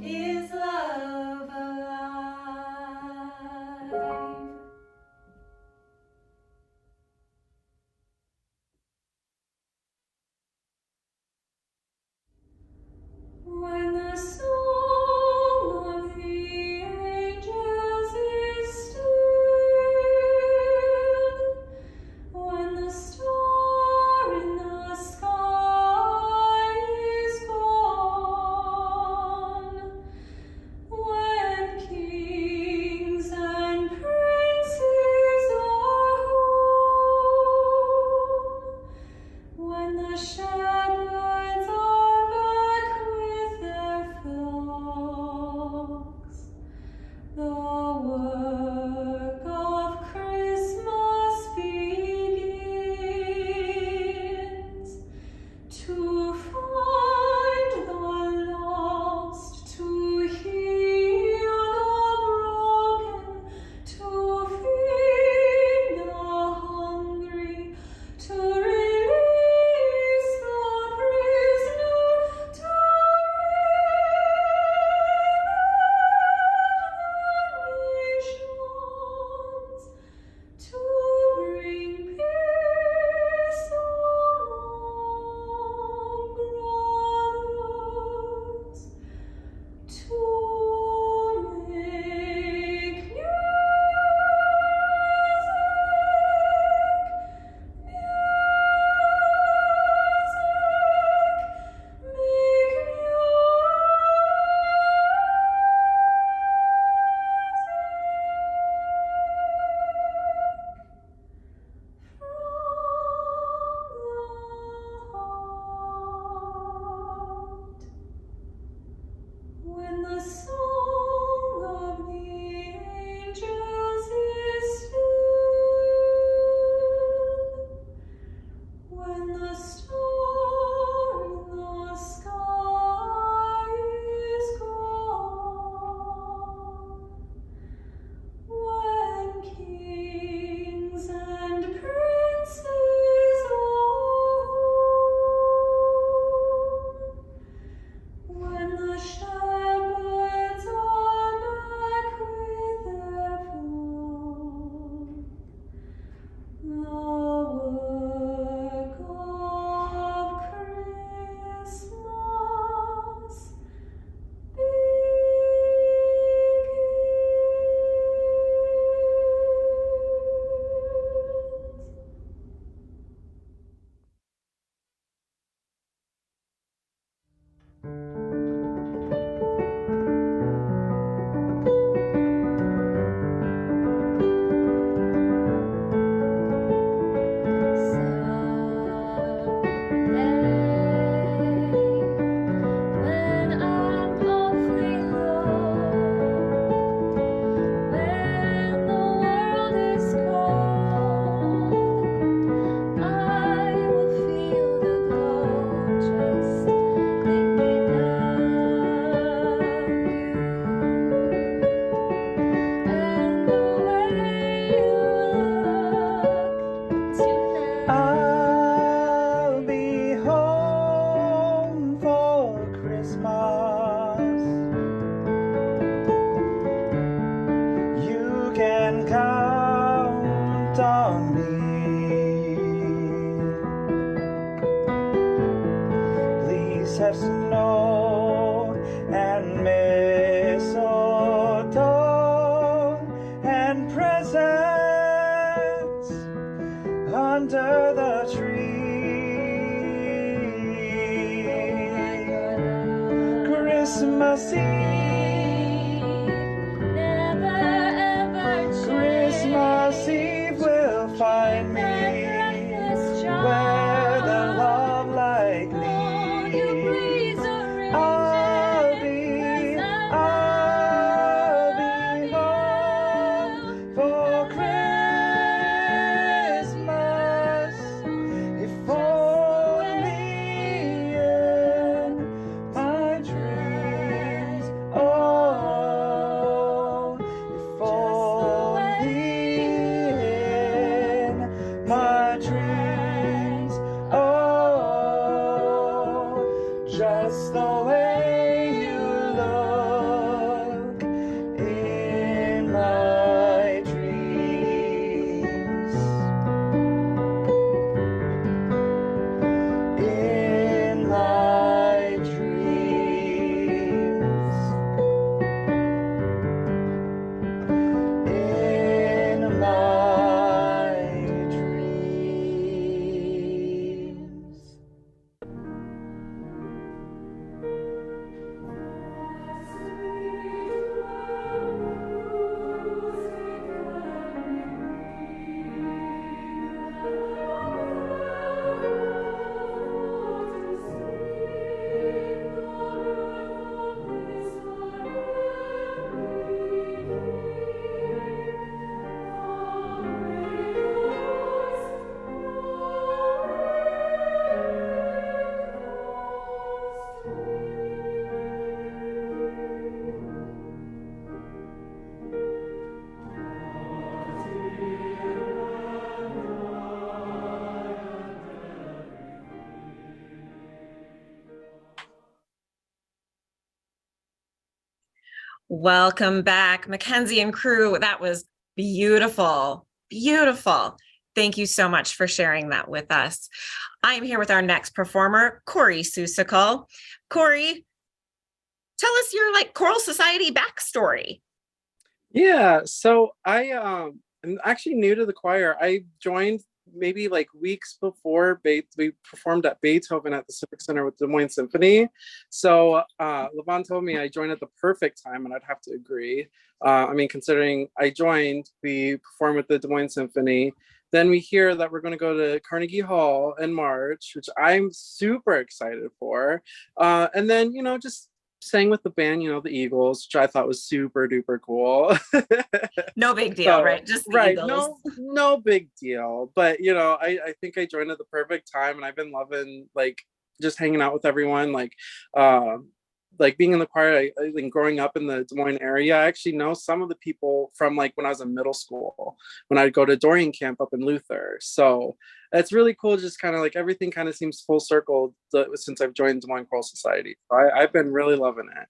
Is love alive? When the song of the angels is still, when the star in the sky is gone, when kings and princes are home, when the shepherds are back with their flocks, the work of Christmas begins. To find the lost, to heal the broken, to feed the hungry, to release the prisoner, to nations, to bring peace among brothers, to make when the song of the angels is still, when the star in the sky is gone, when kings and princes are home, when the shepherds are back with their flock, the work of Christmas begins. When I'm awfully low, when the world is cold, I will feel the glow just thinking of you, and the way you look tonight. I'll be home for Christmas. You can count on me. Please have snow and mistletoe and presents under the tree. Christmas Eve, Never ever change. Christmas Eve will find me where the love like me. I'll be home for Christmas, if only in my dreams. Oh, just the way you look in my dreams. In my dreams. In my dreams. Welcome back, Mackenzie and crew. That was beautiful, beautiful. Thank you so much for sharing that with us. I am here with our next performer, Corey Susical. Corey, tell us your choral society backstory. Yeah, so I'm actually new to the choir. I joined maybe weeks before we performed at Beethoven at the Civic Center with Des Moines Symphony. So Levon told me I joined at the perfect time, and I'd have to agree. Considering I joined, we performed with the Des Moines Symphony. Then we hear that we're going to go to Carnegie Hall in March, which I'm super excited for. And then, just sang with the band, the Eagles, which I thought was super duper cool. No big deal, right? Just the right. Eagles. No big deal. But I think I joined at the perfect time, and I've been loving just hanging out with everyone. Being in the choir, growing up in the Des Moines area, I actually know some of the people from when I was in middle school, when I'd go to Dorian camp up in Luther. So it's really cool. Just kind of everything kind of seems full circle since I've joined Des Moines Choral Society. I've been really loving it.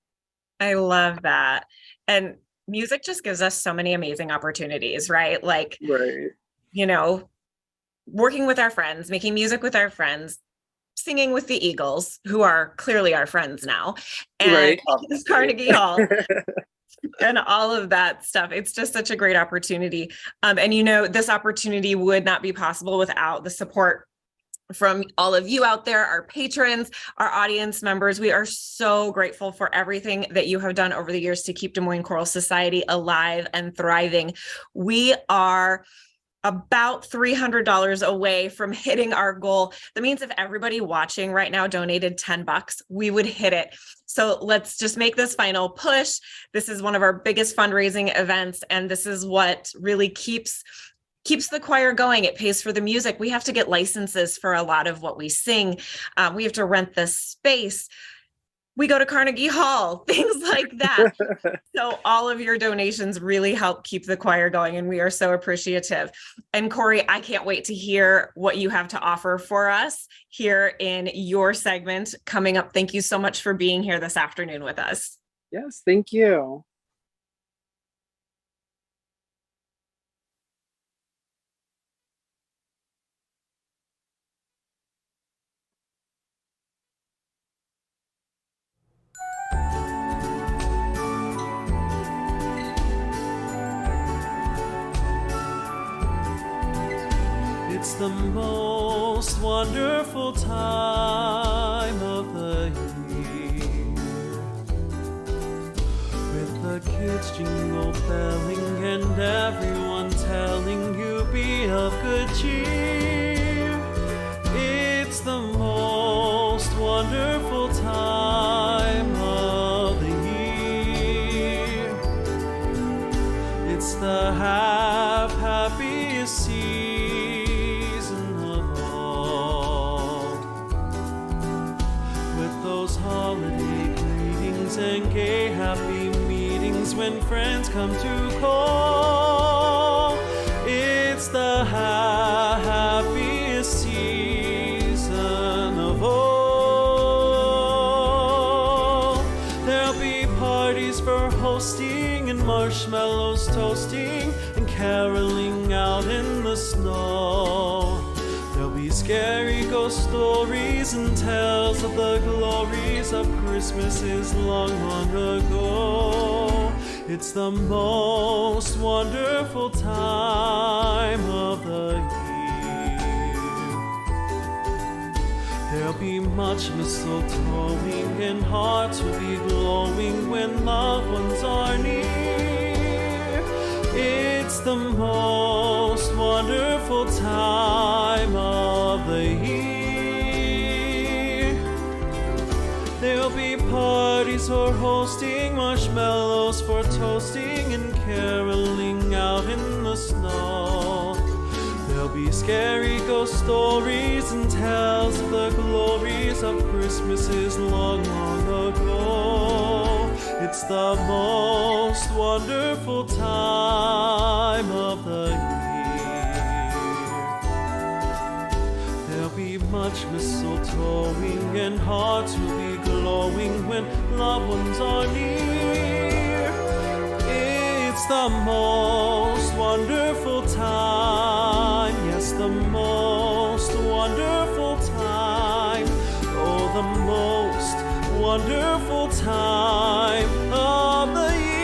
I love that. And music just gives us so many amazing opportunities, right? Right. Working with our friends, making music with our friends, singing with the Eagles, who are clearly our friends now, and Right. Carnegie Hall. And all of that stuff. It's just such a great opportunity. And this opportunity would not be possible without the support from all of you out there, our patrons, our audience members. We are so grateful for everything that you have done over the years to keep Des Moines Choral Society alive and thriving. We are about $300 away from hitting our goal. That means if everybody watching right now donated $10, we would hit it. So let's just make this final push. This is one of our biggest fundraising events, and this is what really keeps the choir going. It pays for the music. We have to get licenses for a lot of what we sing. We have to rent the space. We go to Carnegie Hall, things like that. So all of your donations really help keep the choir going, and we are so appreciative. And Corey, I can't wait to hear what you have to offer for us here in your segment coming up. Thank you so much for being here this afternoon with us. Yes, thank you. It's the most wonderful time of the year, with the kids jingle belling and everyone telling you be of good cheer. It's the most wonderful time of the year. It's the happiest season of all, with those holiday greetings and gay happy meetings when friends come to call. It's the happiest season of all. parties for hosting and marshmallows toasting and caroling out in the snow. There'll be scary ghost stories and tales of the glories of Christmases long, long ago. It's the most wonderful time of the year. There'll be much mistletoeing and hearts will be glowing when loved ones are near. It's the most wonderful time of the year. There'll be parties for hosting, marshmallows for toasting, and caroling out in the snow. There'll be scary ghost stories and tales of the glories of Christmases long, long ago. It's the most wonderful time of the year. There'll be much mistletoeing and hearts will be glowing when loved ones are near. It's the most wonderful time, yes, the most wonderful time. Oh, the most wonderful time of the year.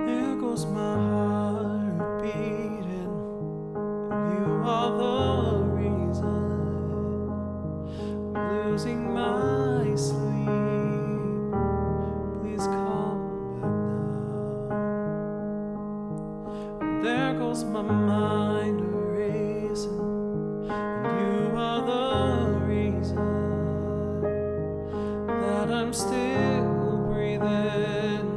There goes my heart beating. You are the reason I'm losing my sleep. Please come back now. There goes my mind erasing. And you are the reason that I'm still breathing.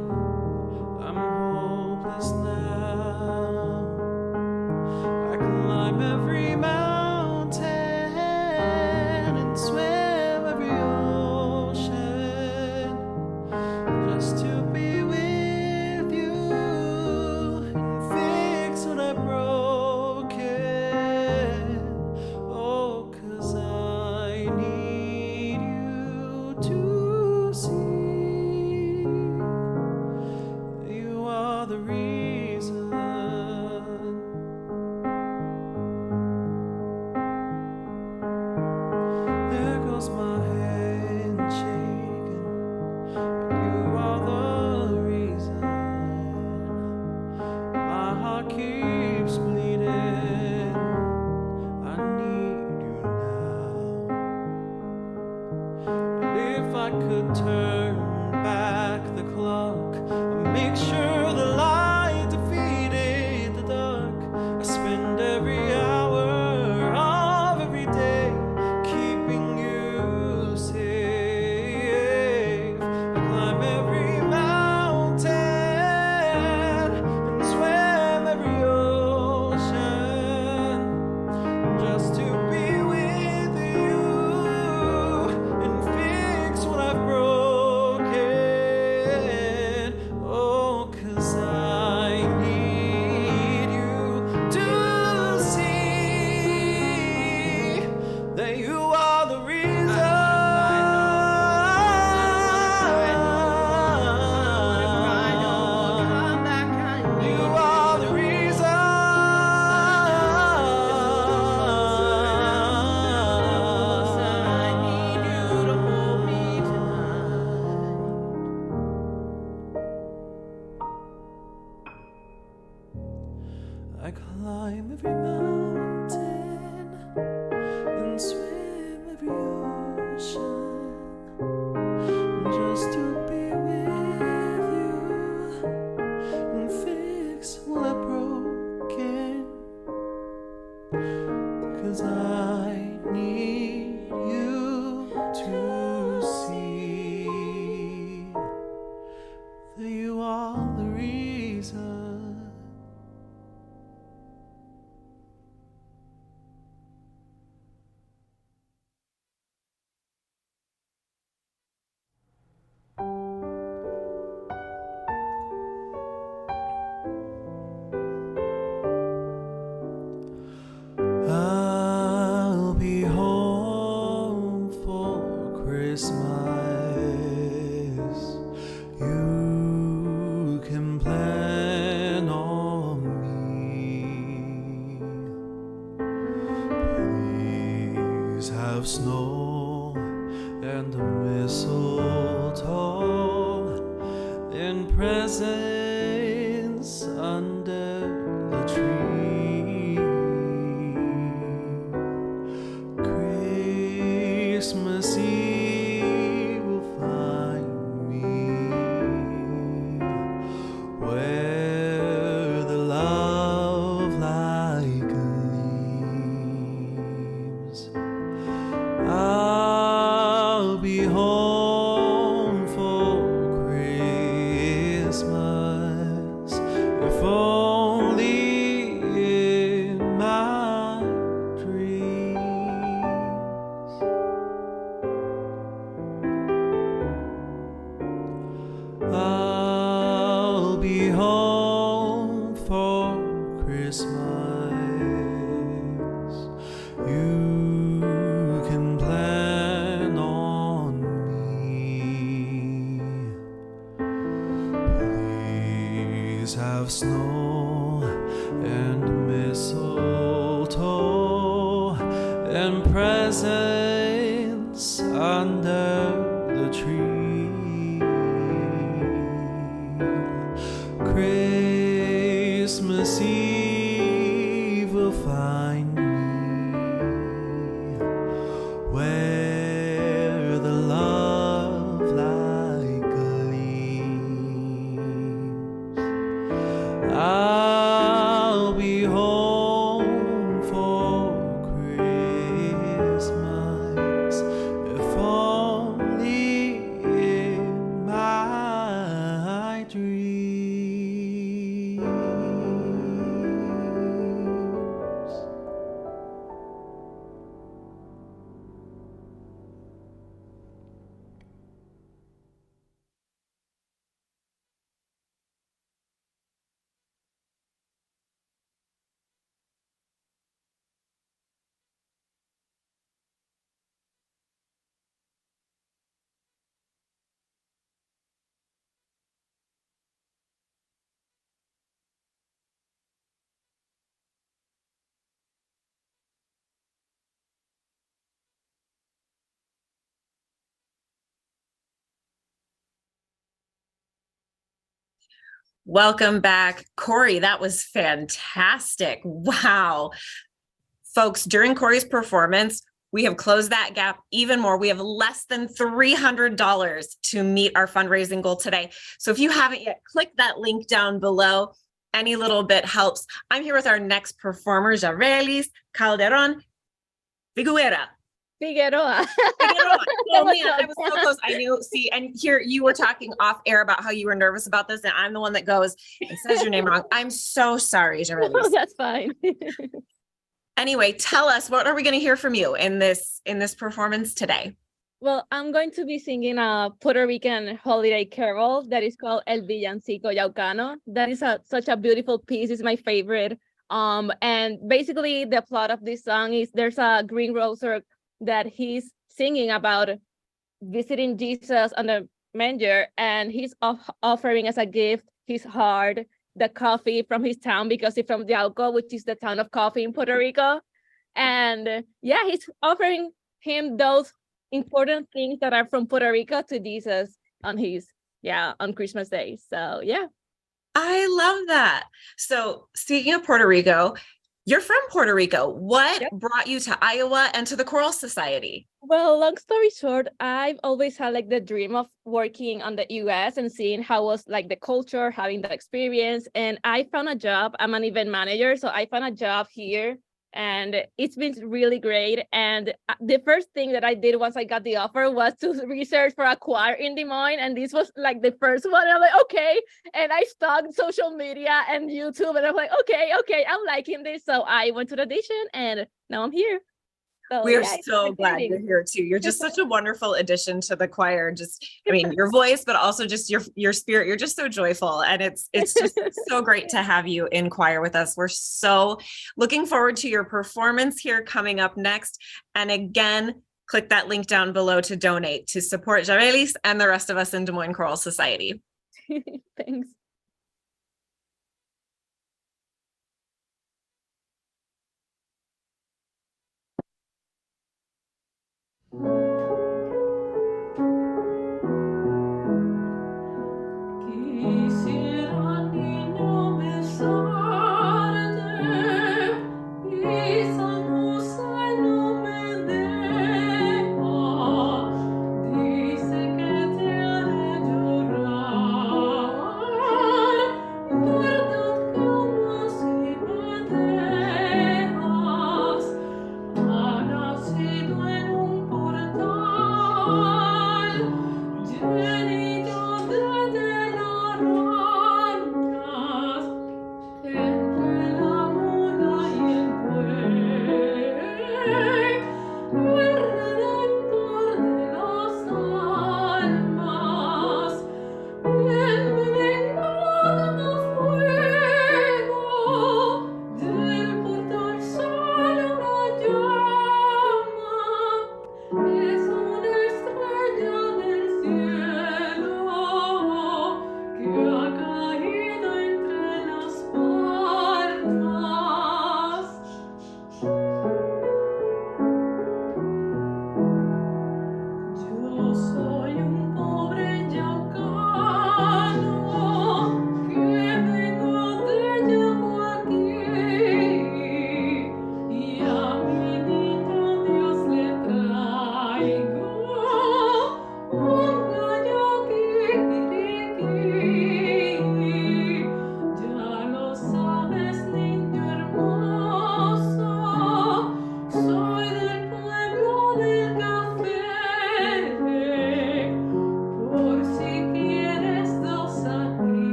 I'm hopeless now. I climb every mountain and swim every ocean just to be with you and fix what I've broken. Oh, 'cause I need you to see you are the reason. There goes my hand shaking. You are the reason. My heart keeps bleeding. I need you now. And if I could turn back the clock, I'd make sure the light defeated the dark. I spend every hour of every day keeping you safe. I climb every mountain and swim every ocean just to be with you and fix what I've broken. Oh, 'cause I need you to see that you are the reason. You are the reason. I need you to hold me tonight. I climb every mountain and swim every ocean just to be with you and fix what I've broken. 'Cause I need you to see that you are presents under the tree. Christmas Eve will find me where the love light gleams. I'll be home for Christmas, if only in my dreams. I'll be home for Christmas. You can plan on me. Please have snow and mistletoe and presents under the tree. Christmas Eve will find me where the love light gleams. I'll be home for Christmas, if only in my dreams. Welcome back, Corey. That was fantastic. Wow. Folks, during Corey's performance, we have closed that gap even more. We have less than $300 to meet our fundraising goal today. So if you haven't yet, click that link down below. Any little bit helps. I'm here with our next performer, Jarelis Calderon Figuera. Figueroa. Figueroa. Oh That was man, I was so close. I knew. See, and here you were talking off air about how you were nervous about this, and I'm the one that goes and says your name wrong. I'm so sorry, Jarelis. That's fine. Anyway, tell us, what are we going to hear from you in this performance today? Well, I'm going to be singing a Puerto Rican holiday carol that is called El Villancico Yaucano. That is such a beautiful piece. It's my favorite. And basically the plot of this song is there's a greengrocer that he's singing about visiting Jesus on the manger, and he's offering as a gift his heart, the coffee from his town, because he's from Yauco, which is the town of coffee in Puerto Rico. And yeah, he's offering him those important things that are from Puerto Rico to Jesus on on Christmas Day. So yeah. I love that. So speaking of Puerto Rico, you're from Puerto Rico. What brought you to Iowa and to the Choral Society? Well, long story short, I've always had like the dream of working on the US and seeing how was like the culture, having the experience. And I found a job. I'm an event manager, so I found a job here, and it's been really great. And the first thing that I did once I got the offer was to research for a choir in Des Moines, and this was like the first one. And I'm like, okay. And I stalked social media and YouTube, and I'm like, okay, I'm liking this. So I went to the audition, and now I'm here. So, we are yeah, so glad you're here too. You're just such a wonderful addition to the choir. Just, I mean, your voice, but also just your spirit. You're just so joyful, and it's just so great to have you in choir with us. We're so looking forward to your performance here coming up next. And again, click that link down below to donate to support Jarelis and the rest of us in Des Moines Choral Society. Thanks. Quisiera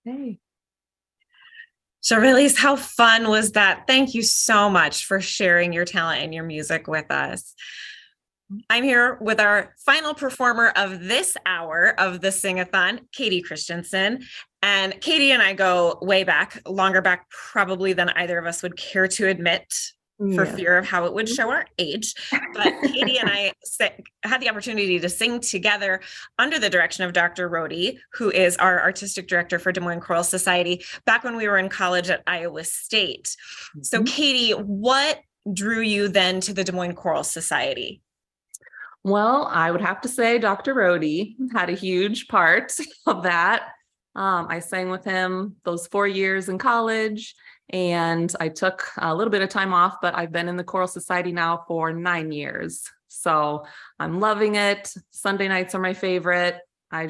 Hey. Charlize, how fun was that? Thank you so much for sharing your talent and your music with us. I'm here with our final performer of this hour of the Sing-a-thon, Katie Christensen. And Katie and I go way back, longer back probably than either of us would care to admit, for fear of how it would show our age. But Katie and I had the opportunity to sing together under the direction of Dr. Rohde, who is our artistic director for Des Moines Choral Society, back when we were in college at Iowa State. So Katie, what drew you then to the Des Moines Choral Society? Well, I would have to say Dr. Rohde had a huge part of that. I sang with him those 4 years in college, and I took a little bit of time off, but I've been in the Choral Society now for 9 years. So I'm loving it. Sunday nights are my favorite. I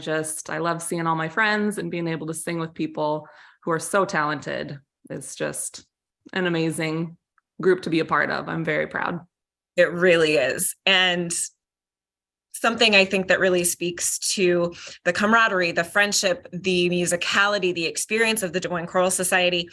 love seeing all my friends and being able to sing with people who are so talented. It's just an amazing group to be a part of. I'm very proud. It really is. And something I think that really speaks to the camaraderie, the friendship, the musicality, the experience of the Des Moines Choral Society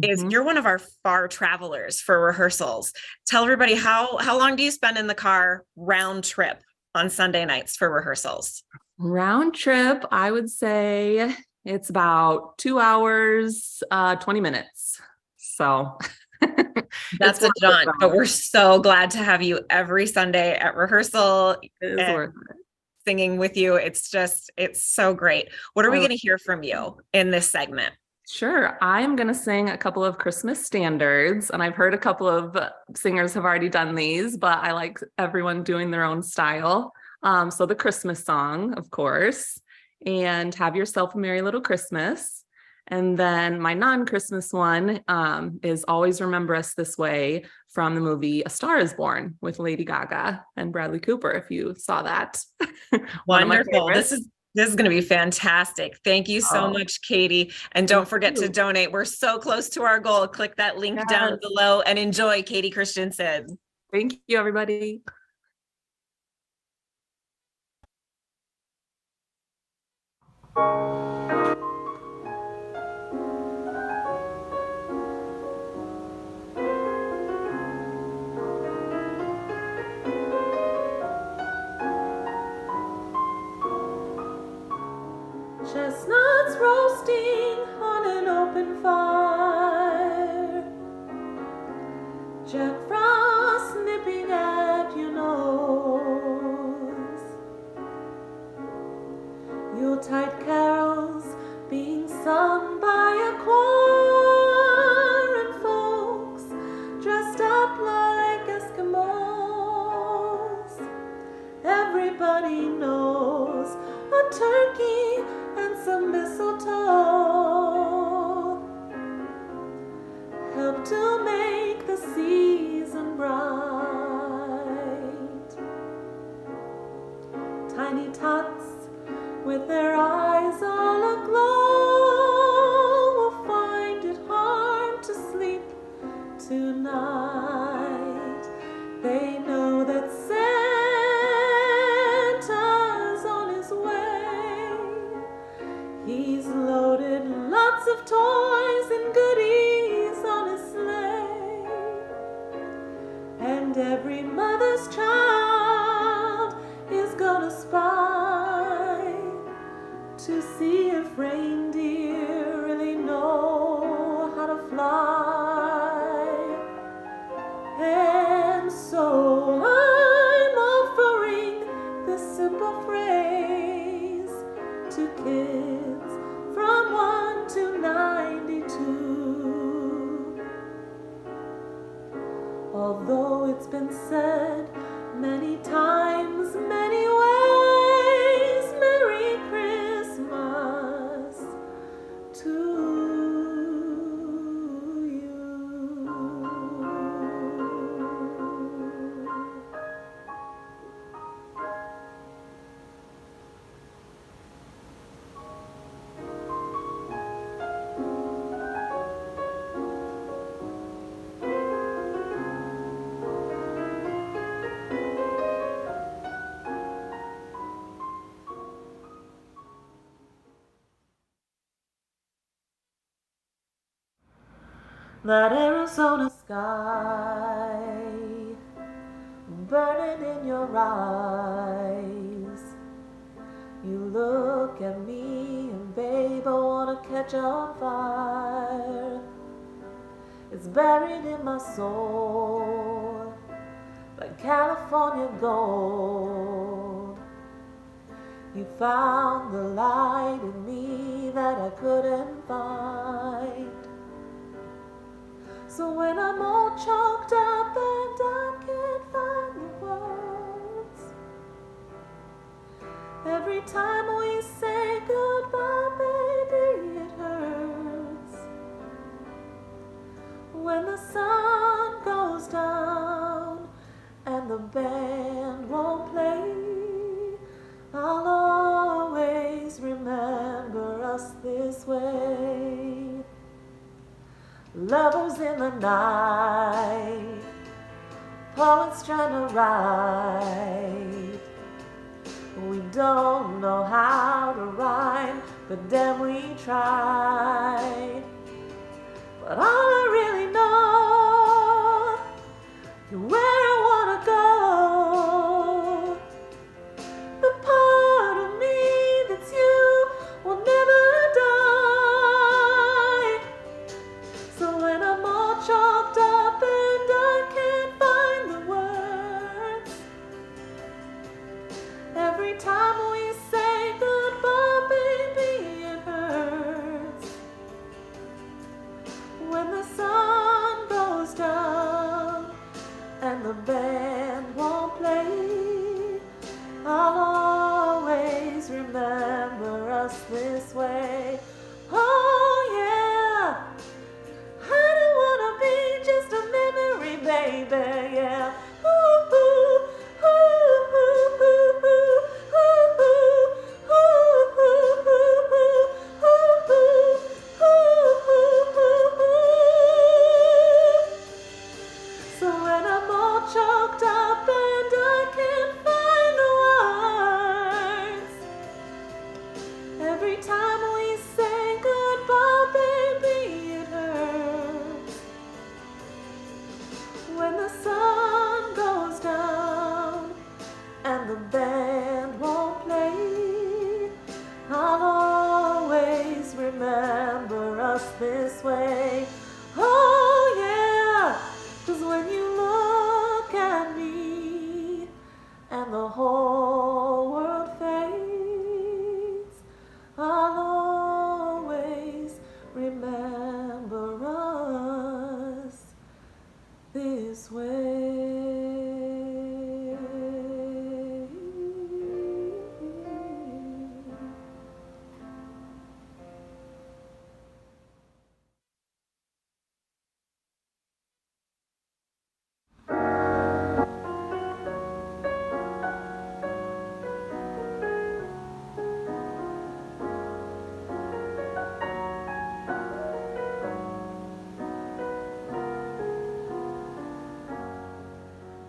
is you're one of our far travelers for rehearsals. Tell everybody how long do you spend in the car round trip on Sunday nights for rehearsals? Round trip, I would say it's about 2 hours, 20 minutes. So that's a jaunt, but we're so glad to have you every Sunday at rehearsal and singing with you. It's so great. What are we going to hear from you in this segment? Sure. I am going to sing a couple of Christmas standards, and I've heard a couple of singers have already done these, but I like everyone doing their own style. So the Christmas song, of course, and Have Yourself a Merry Little Christmas. And then my non-Christmas one is Always Remember Us This Way from the movie A Star is Born with Lady Gaga and Bradley Cooper, if you saw that. Wonderful. This is going to be fantastic. Thank you so much, Katie. And don't forget to donate. We're so close to our goal. Click that link down below and enjoy Katie Christensen. Thank you, everybody. Chestnuts roasting on an open fire, Jack Frost nipping at your nose, Yuletide carols being sung by a choir, and folks dressed up like Eskimos. Everybody knows a turkey and some mistletoe help to make the season bright. Tiny tots with their eyes all aglow will find it hard to sleep tonight. They know that Santa's on his way. He's loaded lots of toys and goodies on his sleigh, and every mother's child is gonna spy to see if reindeer really know how to fly. And so I'm offering this simple phrase to kids from 1 to 92. Although it's been said many times, many ways, Merry Christmas to you. That Arizona sky burning in your eyes. You look at me and babe, I wanna catch on fire. It's buried in my soul like California gold. You found the light in me that I couldn't find. So when I'm all choked up and I can't find the words, every time we say goodbye, baby, it hurts. When the sun goes down and the band won't play, I'll always remember us this way. Lovers in the night, poets trying to write. We don't know how to rhyme, but damn we try. But all I really know is where I wanna go. The part of me that's you will never die. So when I'm all chalked up and I can't find the words, every time we say goodbye, baby, it hurts. When the sun goes down and the band won't play, I'll always remember us this way. Oh yeah, I don't wanna be just a memory, baby, yeah. Ooh, ooh, ooh, ooh, ooh, ooh, ooh, ooh, ooh, ooh, ooh, ooh. So when I'm all choked up and I can't find the words, every time we say goodbye, baby, it hurts. When the sun goes down and the band won't play, I'll always remember us this way. Oh yeah, 'cause when you look at me and the whole world fades, I'll always remember us this way.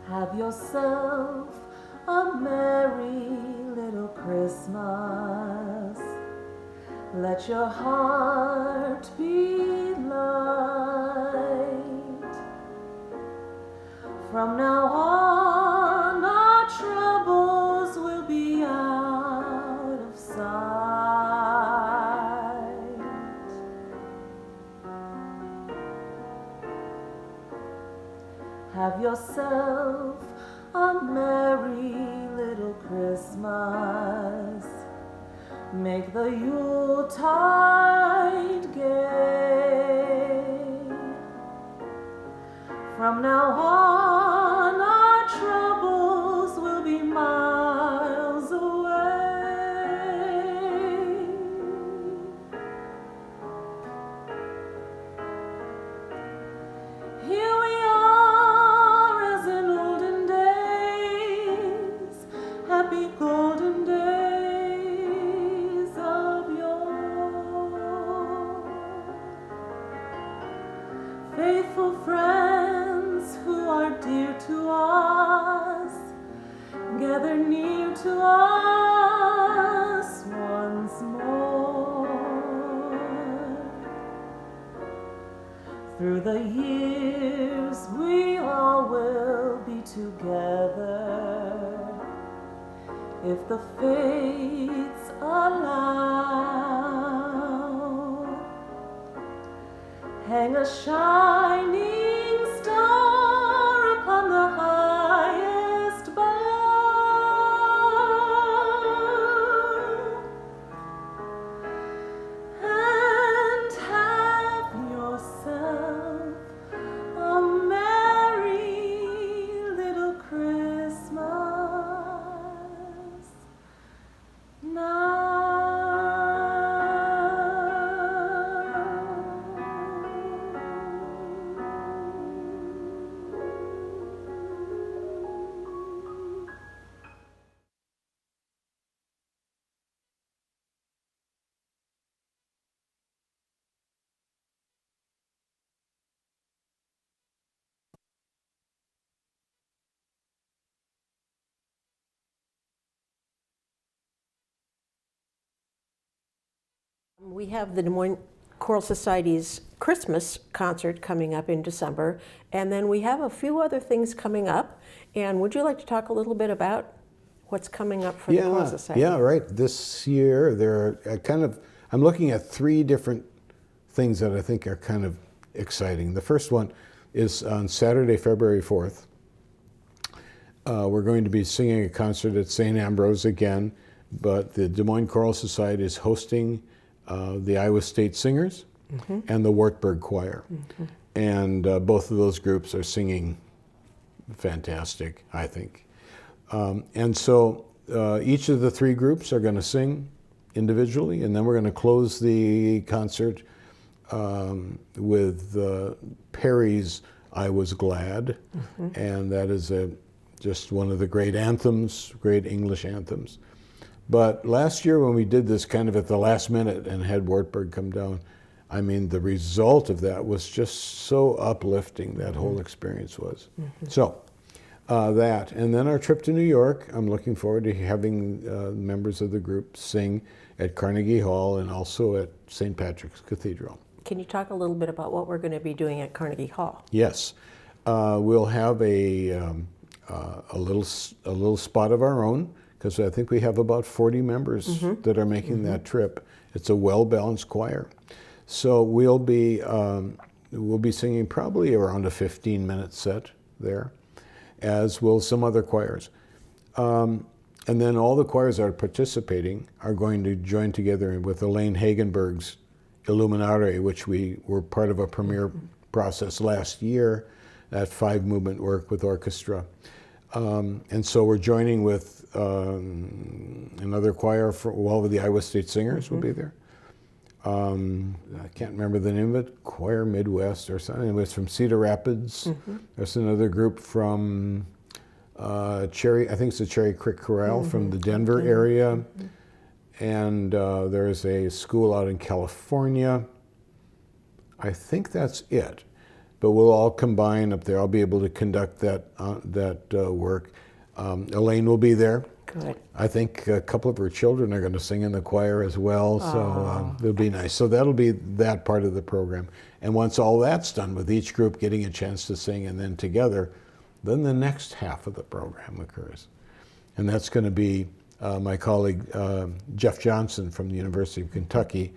Have yourself a merry little Christmas Let your heart be light. From now on, our troubles will be out of sight. Have yourself a merry little Christmas. Make the Yuletide gay. From now on, our troubles will be miles away. Here we are as in olden days, happy golden days of yore. Faithful friends who are dear to us, gather near to us once more. Through the years we all will be together, if the fates allow. Hang a shining star upon the highest bough, and have yourself a merry little Christmas now. We have the Des Moines Choral Society's Christmas concert coming up in December, and then we have a few other things coming up. And would you like to talk a little bit about what's coming up for the Choral Society? Yeah, right. This year, I'm looking at 3 different things that I think are kind of exciting. The first one is on Saturday, February 4th. We're going to be singing a concert at St. Ambrose again, but the Des Moines Choral Society is hosting the Iowa State Singers and the Wartburg Choir. And both of those groups are singing fantastic, I think. And so each of the 3 groups are going to sing individually, and then we're going to close the concert with Perry's I Was Glad. And that is just one of the great anthems, great English anthems. But last year when we did this kind of at the last minute and had Wartburg come down, I mean, the result of that was just so uplifting, that whole experience was. So that, and then our trip to New York, I'm looking forward to having members of the group sing at Carnegie Hall and also at St. Patrick's Cathedral. Can you talk a little bit about what we're going to be doing at Carnegie Hall? Yes, we'll have a little spot of our own, because I think we have about 40 members that are making that trip. It's a well-balanced choir. So we'll be singing probably around a 15-minute set there, as will some other choirs. And then all the choirs that are participating are going to join together with Elaine Hagenberg's Illuminare, which we were part of a premiere process last year, that 5-movement work with orchestra. And so we're joining with another choir, with the Iowa State Singers will be there. I can't remember the name of it, Choir Midwest or something. It was from Cedar Rapids. There's another group from I think it's the Cherry Creek Chorale from the Denver area. And there's a school out in California. I think that's it. But we'll all combine up there. I'll be able to conduct that work. Elaine will be there. Good. I think a couple of her children are going to sing in the choir as well, so it'll be nice. So that'll be that part of the program. And once all that's done, with each group getting a chance to sing and then together, then the next half of the program occurs. And that's going to be my colleague Jeff Johnson from the University of Kentucky.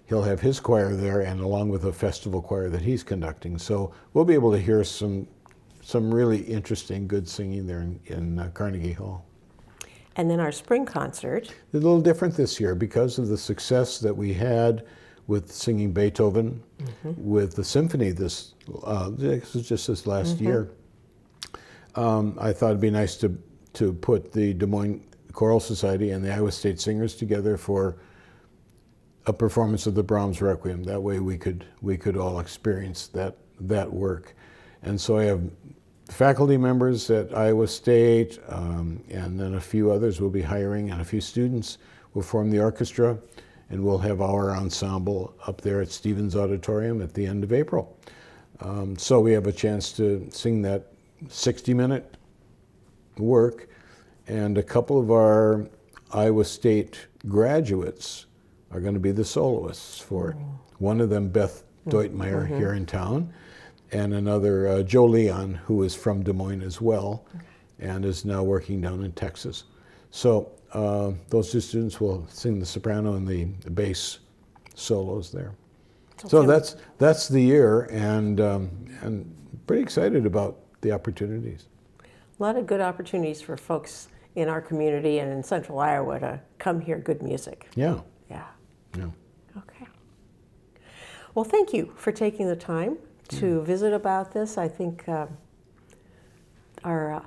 He'll have his choir there, and along with a festival choir that he's conducting. So we'll be able to hear some really interesting, good singing there in Carnegie Hall. And then our spring concert. It's a little different this year because of the success that we had with singing Beethoven, with the symphony this was just this last year. I thought it'd be nice to put the Des Moines Choral Society and the Iowa State Singers together for a performance of the Brahms Requiem. That way we could all experience that work. And so I have faculty members at Iowa State, and then a few others we'll be hiring, and a few students will form the orchestra, and we'll have our ensemble up there at Stevens Auditorium at the end of April. So we have a chance to sing that 60-minute work, and a couple of our Iowa State graduates are going to be the soloists for it. One of them, Beth Deutmeyer, here in town, and another, Joe Leon, who is from Des Moines as well, and is now working down in Texas. So those two students will sing the soprano and the bass solos there. So that's the year, and pretty excited about the opportunities. A lot of good opportunities for folks in our community and in Central Iowa to come hear good music. Yeah. Yeah. Yeah. Okay. Well, thank you for taking the time to visit about this. I think our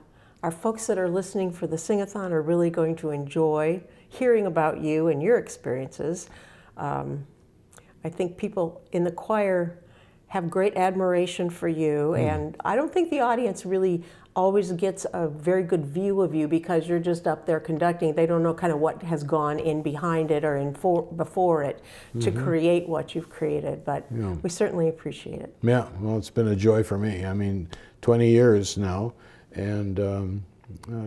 folks that are listening for the Sing-a-thon are really going to enjoy hearing about you and your experiences. I think people in the choir have great admiration for you, and I don't think the audience really always gets a very good view of you because you're just up there conducting. They don't know kind of what has gone in behind it or before it to create what you've created, but we certainly appreciate it. Yeah, well, it's been a joy for me. I mean, 20 years now, and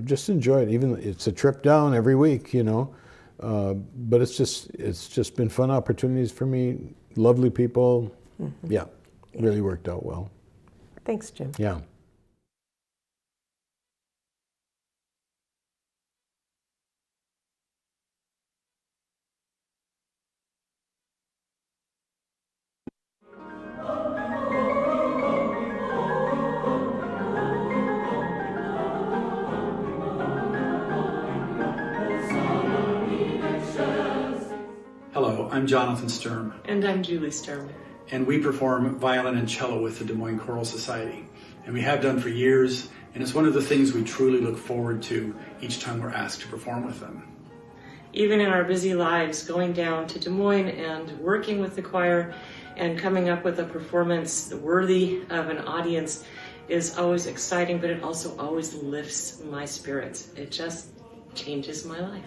just enjoy it. Even it's a trip down every week, you know, but it's just been fun opportunities for me. Lovely people. Yeah, really worked out well. Thanks, Jim. Yeah. Hello, I'm Jonathan Sturm. And I'm Julie Sturm. And we perform violin and cello with the Des Moines Choral Society. And we have done for years, and it's one of the things we truly look forward to each time we're asked to perform with them. Even in our busy lives, going down to Des Moines and working with the choir and coming up with a performance worthy of an audience is always exciting, but it also always lifts my spirits. It just changes my life.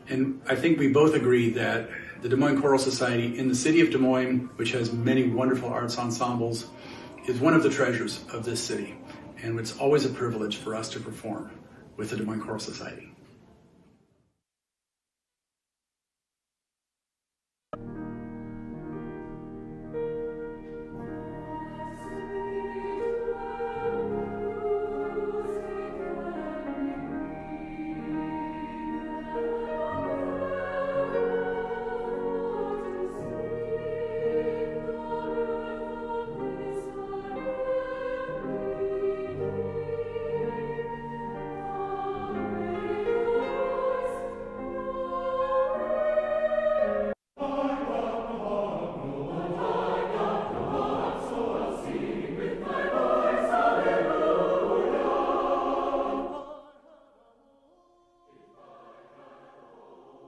And I think we both agree that the Des Moines Choral Society in the city of Des Moines, which has many wonderful arts ensembles, is one of the treasures of this city. And it's always a privilege for us to perform with the Des Moines Choral Society.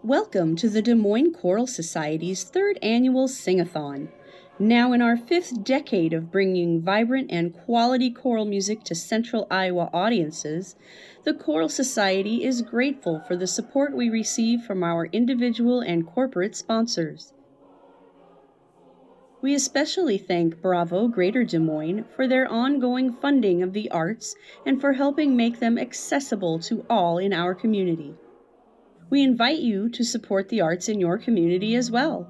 Welcome to the Des Moines Choral Society's third annual Sing-a-thon. Now in our fifth decade of bringing vibrant and quality choral music to Central Iowa audiences, the Choral Society is grateful for the support we receive from our individual and corporate sponsors. We especially thank Bravo Greater Des Moines for their ongoing funding of the arts and for helping make them accessible to all in our community. We invite you to support the arts in your community as well.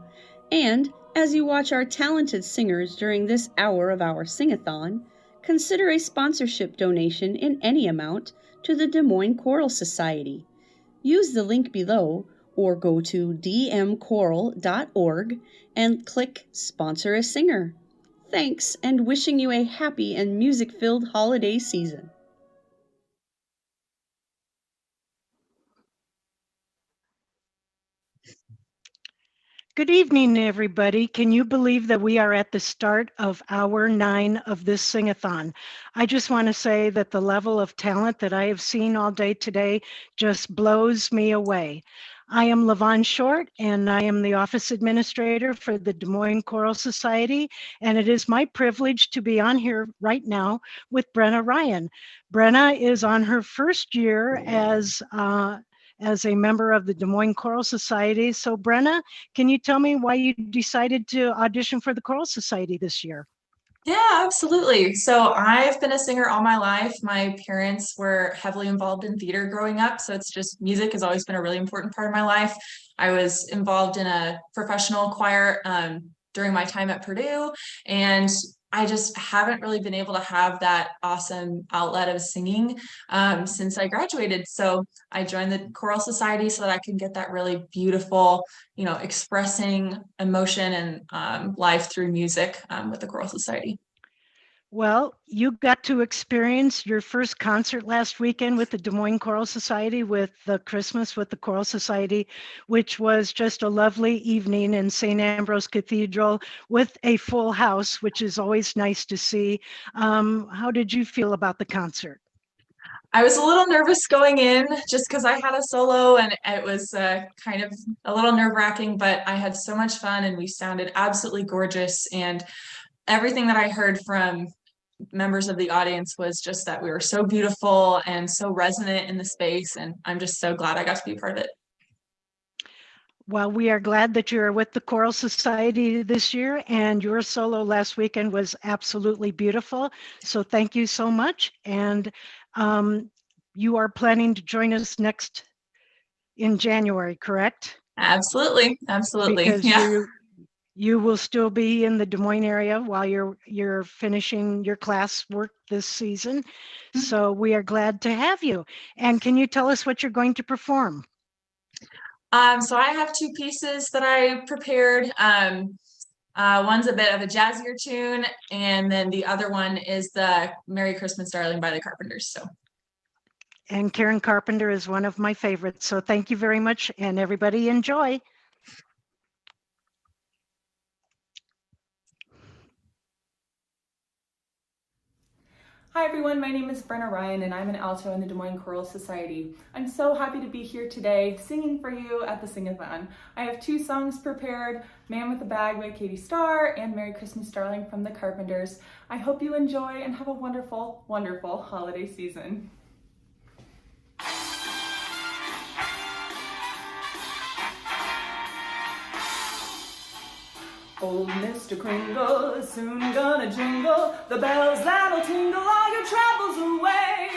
And as you watch our talented singers during this hour of our Sing-a-thon, consider a sponsorship donation in any amount to the Des Moines Choral Society. Use the link below or go to dmchoral.org and click Sponsor a Singer. Thanks, and wishing you a happy and music-filled holiday season. Good evening, everybody. Can you believe that we are at the start of hour 9 of this sing-a-thon? I just want to say that the level of talent that I have seen all day today just blows me away. I am LaVon Short, and I am the office administrator for the Des Moines Choral Society, and it is my privilege to be on here right now with Brenna Ryan. Brenna is on her first year as a member of the Des Moines Choral Society. So Brenna, can you tell me why you decided to audition for the Choral Society this year? Yeah, absolutely. So I've been a singer all my life. My parents were heavily involved in theater growing up. So it's just music has always been a really important part of my life. I was involved in a professional choir during my time at Purdue, and I just haven't really been able to have that awesome outlet of singing since I graduated. So I joined the Choral Society so that I can get that really beautiful, expressing emotion and life through music with the Choral Society. Well, you got to experience your first concert last weekend with the Des Moines Choral Society with the Christmas with the Choral Society, which was just a lovely evening in St. Ambrose Cathedral with a full house, which is always nice to see. How did you feel about the concert? I was a little nervous going in just because I had a solo and it was kind of a little nerve-wracking, but I had so much fun and we sounded absolutely gorgeous. And everything that I heard from members of the audience was just that we were so beautiful and so resonant in the space. And I'm just so glad I got to be a part of it. Well, we are glad that you're with the Choral Society this year, and your solo last weekend was absolutely beautiful. So thank you so much. And you are planning to join us next in January, correct? Absolutely. Absolutely. Because yeah. You will still be in the Des Moines area while you're finishing your class work this season. So we are glad to have you. And can you tell us what you're going to perform? So I have two pieces that I prepared. One's a bit of a jazzier tune, and then the other one is the Merry Christmas, Darling by the Carpenters. So. And Karen Carpenter is one of my favorites. So thank you very much, and everybody enjoy. Hi everyone, my name is Brenna Ryan and I'm an alto in the Des Moines Choral Society. I'm so happy to be here today singing for you at the Sing-a-thon. I have two songs prepared, Man with a Bag by Katie Starr and Merry Christmas Darling from the Carpenters. I hope you enjoy and have a wonderful, wonderful holiday season. Old Mr. Kringle is soon gonna jingle the bells that'll tingle all your troubles away.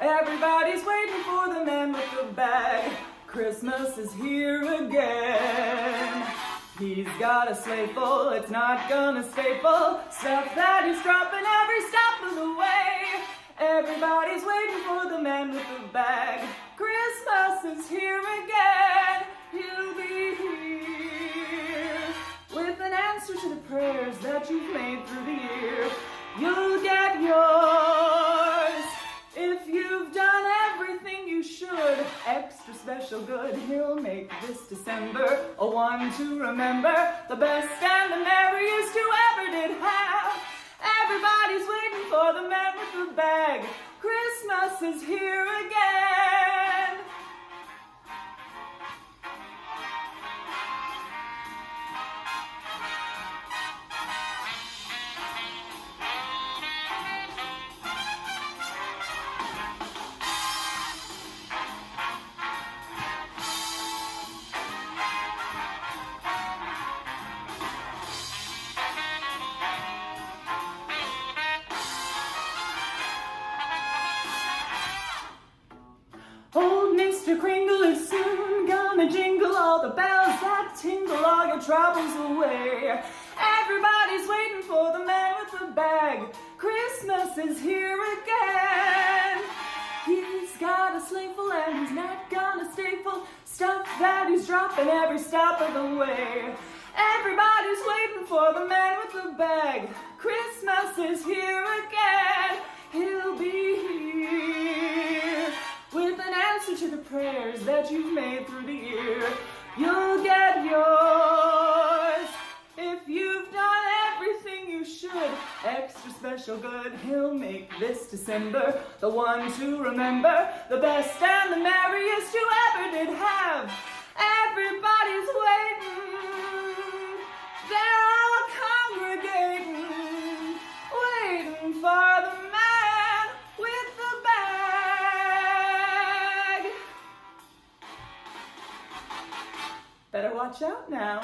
Everybody's waiting for the man with the bag. Christmas is here again. He's got a sleigh full, it's not gonna stay full. Stuff that he's dropping every step of the way. Everybody's waiting for the man with the bag. Christmas is here again. He'll be here with an answer to the prayers that you've made through the year. You'll get yours if you've done everything you should. Extra special good, he'll make this December a one to remember. The best and the merriest you ever did have. Everybody's waiting for the man with the bag. Christmas is here again. troubles away. Everybody's waiting for the man with the bag. Christmas is here again. He's got a sleigh full and he's not gonna stay full. Stuff that he's dropping every stop of the way. Everybody's waiting for the man with the bag. Christmas is here again. He'll be here with an answer to the prayers that you've made through the year. You'll get yours if you've done everything you should. Extra special good, he'll make this December the one to remember, the best and the merriest you ever did have. Everybody's waiting, they're all congregating, waiting for the man with the bag. Better watch out now.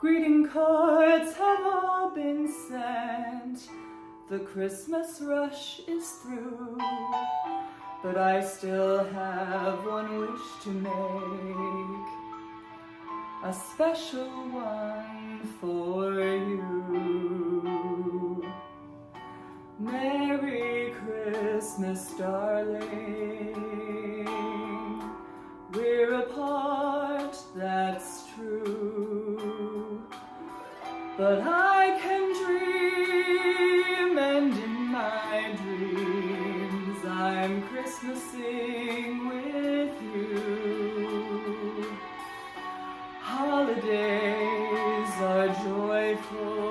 Greeting cards have all been sent. The Christmas rush is through. But I still have one wish to make. A special one for you. Merry Christmas, darling. We're apart, that's true. But I can dream, and in my dreams I'm Christmasing with you. Holidays are joyful.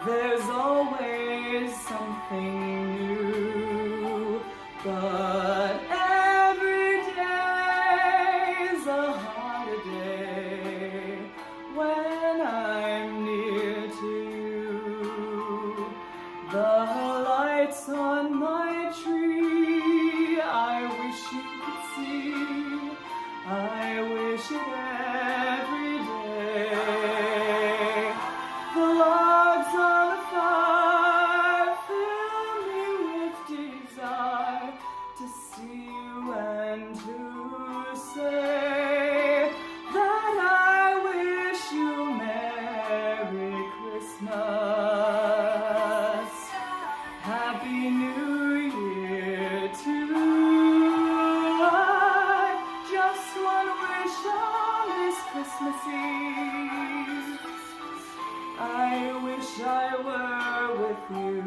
There's always something new. But every day's a holiday when I'm near to you. The lights on my tree, I wish you could see. I wish it every day. The logs on the fire fill me with desire to see you and to say that I wish you Merry Christmas, Happy New Year too. I just want to wish on this Christmas Eve. I wish I were with you.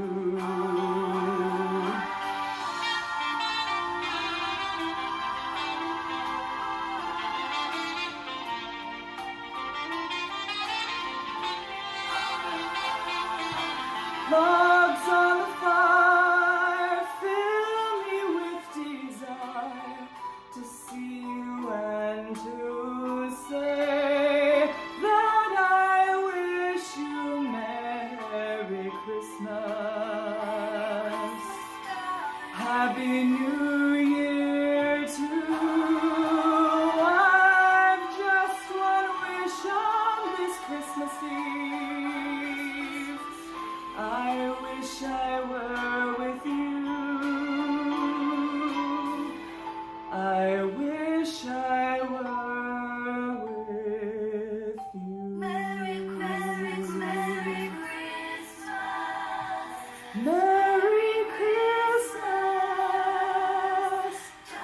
Logs on the fire fill me with desire to see you and to say that I wish you Merry Christmas, Happy New Year too. I've just one wish on this Christmas Eve. I wish I were with you. I wish I were with you. Merry Christmas, Merry Christmas. Merry Christmas,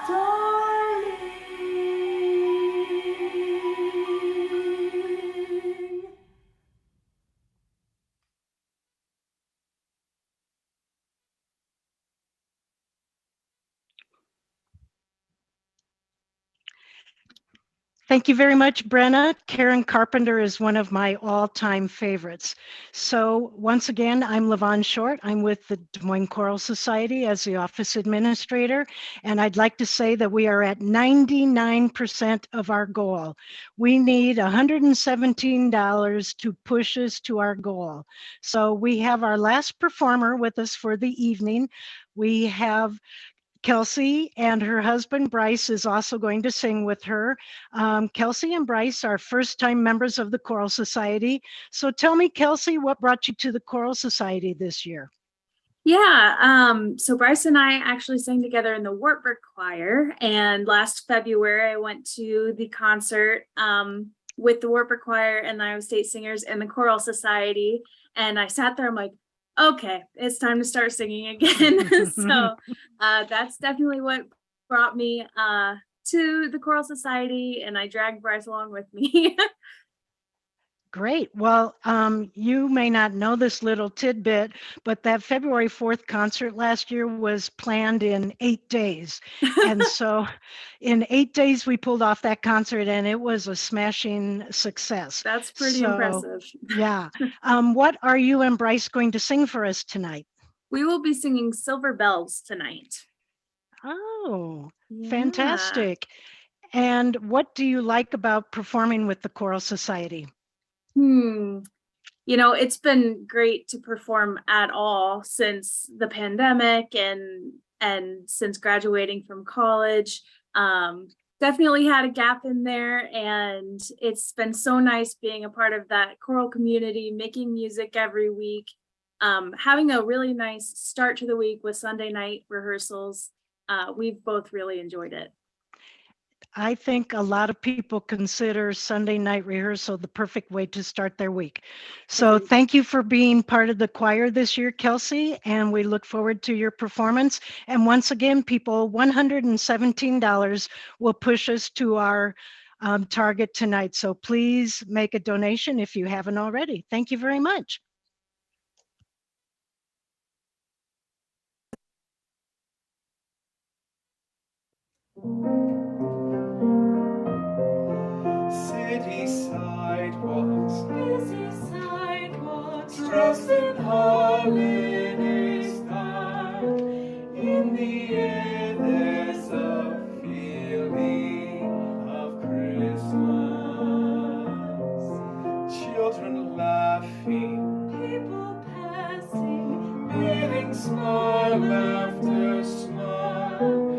darling. Thank you very much, Brenna. Karen Carpenter is one of my all-time favorites. So once again, I'm LaVon Short. I'm with the Des Moines Choral Society as the office administrator, and I'd like to say that we are at 99% of our goal. We need $117 to push us to our goal. So we have our last performer with us for the evening. We have Kelsey and her husband Bryce is also going to sing with her. Kelsey and Bryce are first-time members of the Choral Society. So tell me, Kelsey, what brought you to the Choral Society this year? So Bryce and I actually sang together in the Wartburg Choir, and last February I went to the concert with the Wartburg Choir and the Iowa State Singers and the Choral Society, and I sat there, I'm like, okay, it's time to start singing again. So that's definitely what brought me to the Choral Society, and I dragged Bryce along with me. Great. Well, you may not know this little tidbit, but that February 4th concert last year was planned in 8 days. And so in 8 days, we pulled off that concert and it was a smashing success. That's pretty impressive. Yeah. What are you and Bryce going to sing for us tonight? We will be singing Silver Bells tonight. Oh, fantastic. And what do you like about performing with the Choral Society? It's been great to perform at all since the pandemic and since graduating from college. Definitely had a gap in there, and it's been so nice being a part of that choral community, making music every week, having a really nice start to the week with Sunday night rehearsals. We've both really enjoyed it. I think a lot of people consider Sunday night rehearsal the perfect way to start their week. So thank you for being part of the choir this year, Kelsey, and we look forward to your performance. And once again, people, $117 will push us to our target tonight. So please make a donation if you haven't already. Thank you very much. City sidewalks, busy sidewalks, dressed in holiday style. In the air there's a feeling of Christmas. Children laughing, people passing, meeting smile after smile,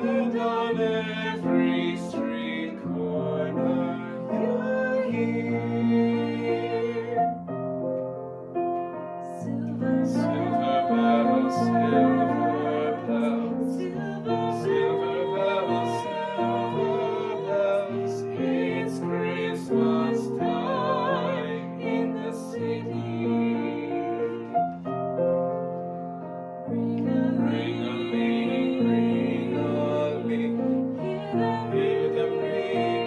and on every street corner silver bells, silver bells, silver bells, silver bells. It's Christmas time in the city. Ring-a-ling, ring-a-ling, hear them ring.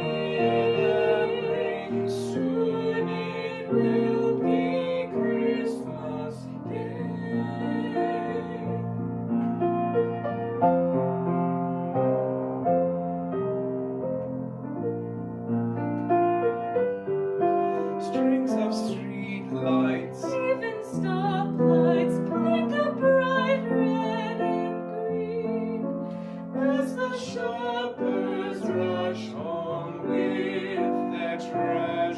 Soon it will be Christmas Day. Strings of street lights, even stoplights, blink a bright red and green as the shoppers rush on with their treasures.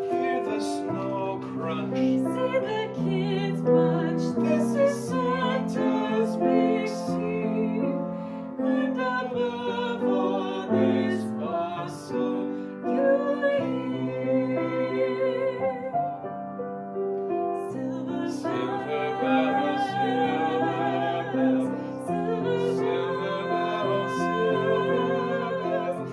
Hear the snow crunch, see the kids march. This is Santa's big scene, and above all this bustle, you'll hear silver bells, silver bells, silver bells, silver bells.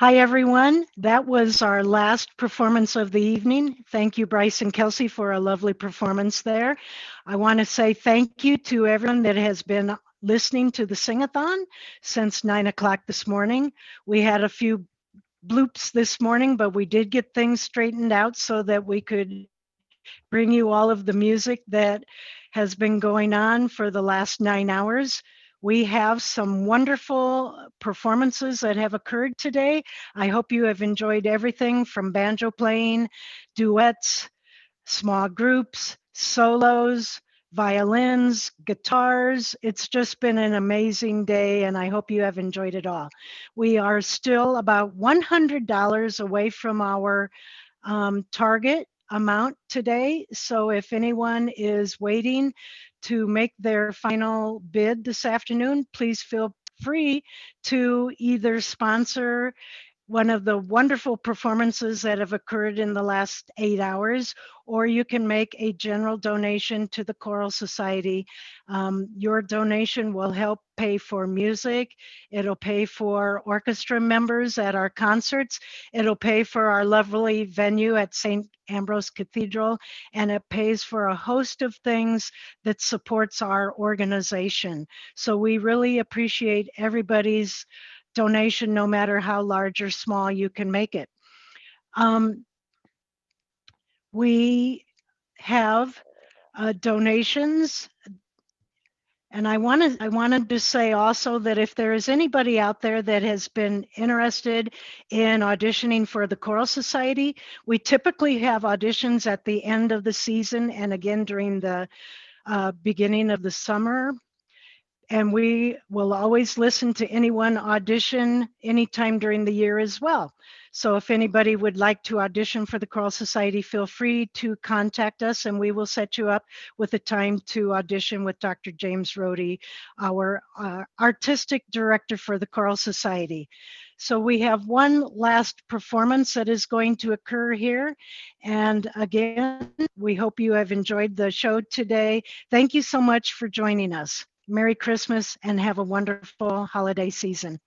Hi, everyone. That was our last performance of the evening. Thank you, Bryce and Kelsey, for a lovely performance there. I want to say thank you to everyone that has been listening to the Sing-a-thon since 9 o'clock this morning. We had a few bloops this morning, but we did get things straightened out so that we could bring you all of the music that has been going on for the last 9 hours. We have some wonderful performances that have occurred today. I hope you have enjoyed everything from banjo playing, duets, small groups, solos, violins, guitars. It's just been an amazing day, and I hope you have enjoyed it all. We are still about $100 away from our target amount today. So if anyone is waiting to make their final bid this afternoon, please feel free to either sponsor one of the wonderful performances that have occurred in the last 8 hours, or you can make a general donation to the Choral Society. Your donation will help pay for music. It'll pay for orchestra members at our concerts. It'll pay for our lovely venue at St. Ambrose Cathedral, and it pays for a host of things that supports our organization. So we really appreciate everybody's donation, no matter how large or small you can make it. We have donations, and I wanted to say also that if there is anybody out there that has been interested in auditioning for the Choral Society, we typically have auditions at the end of the season and again during the beginning of the summer. And we will always listen to anyone audition anytime during the year as well. So if anybody would like to audition for the Choral Society, feel free to contact us and we will set you up with a time to audition with Dr. James Rohde, our artistic director for the Choral Society. So we have one last performance that is going to occur here. And again, we hope you have enjoyed the show today. Thank you so much for joining us. Merry Christmas and have a wonderful holiday season.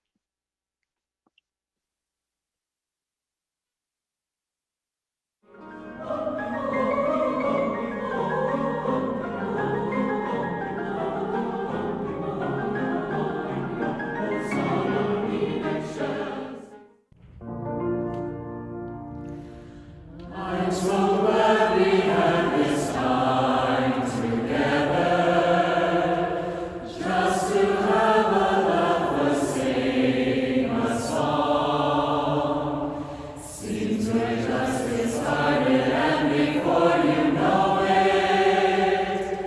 I'm so glad we had this time together, just to have a laugh or sing a song. Seems we're just getting started, and before you know it,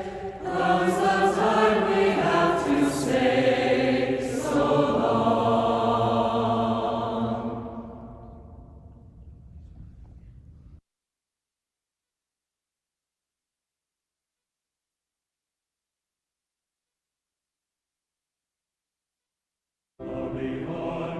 comes the time we have to stay so long. Glory,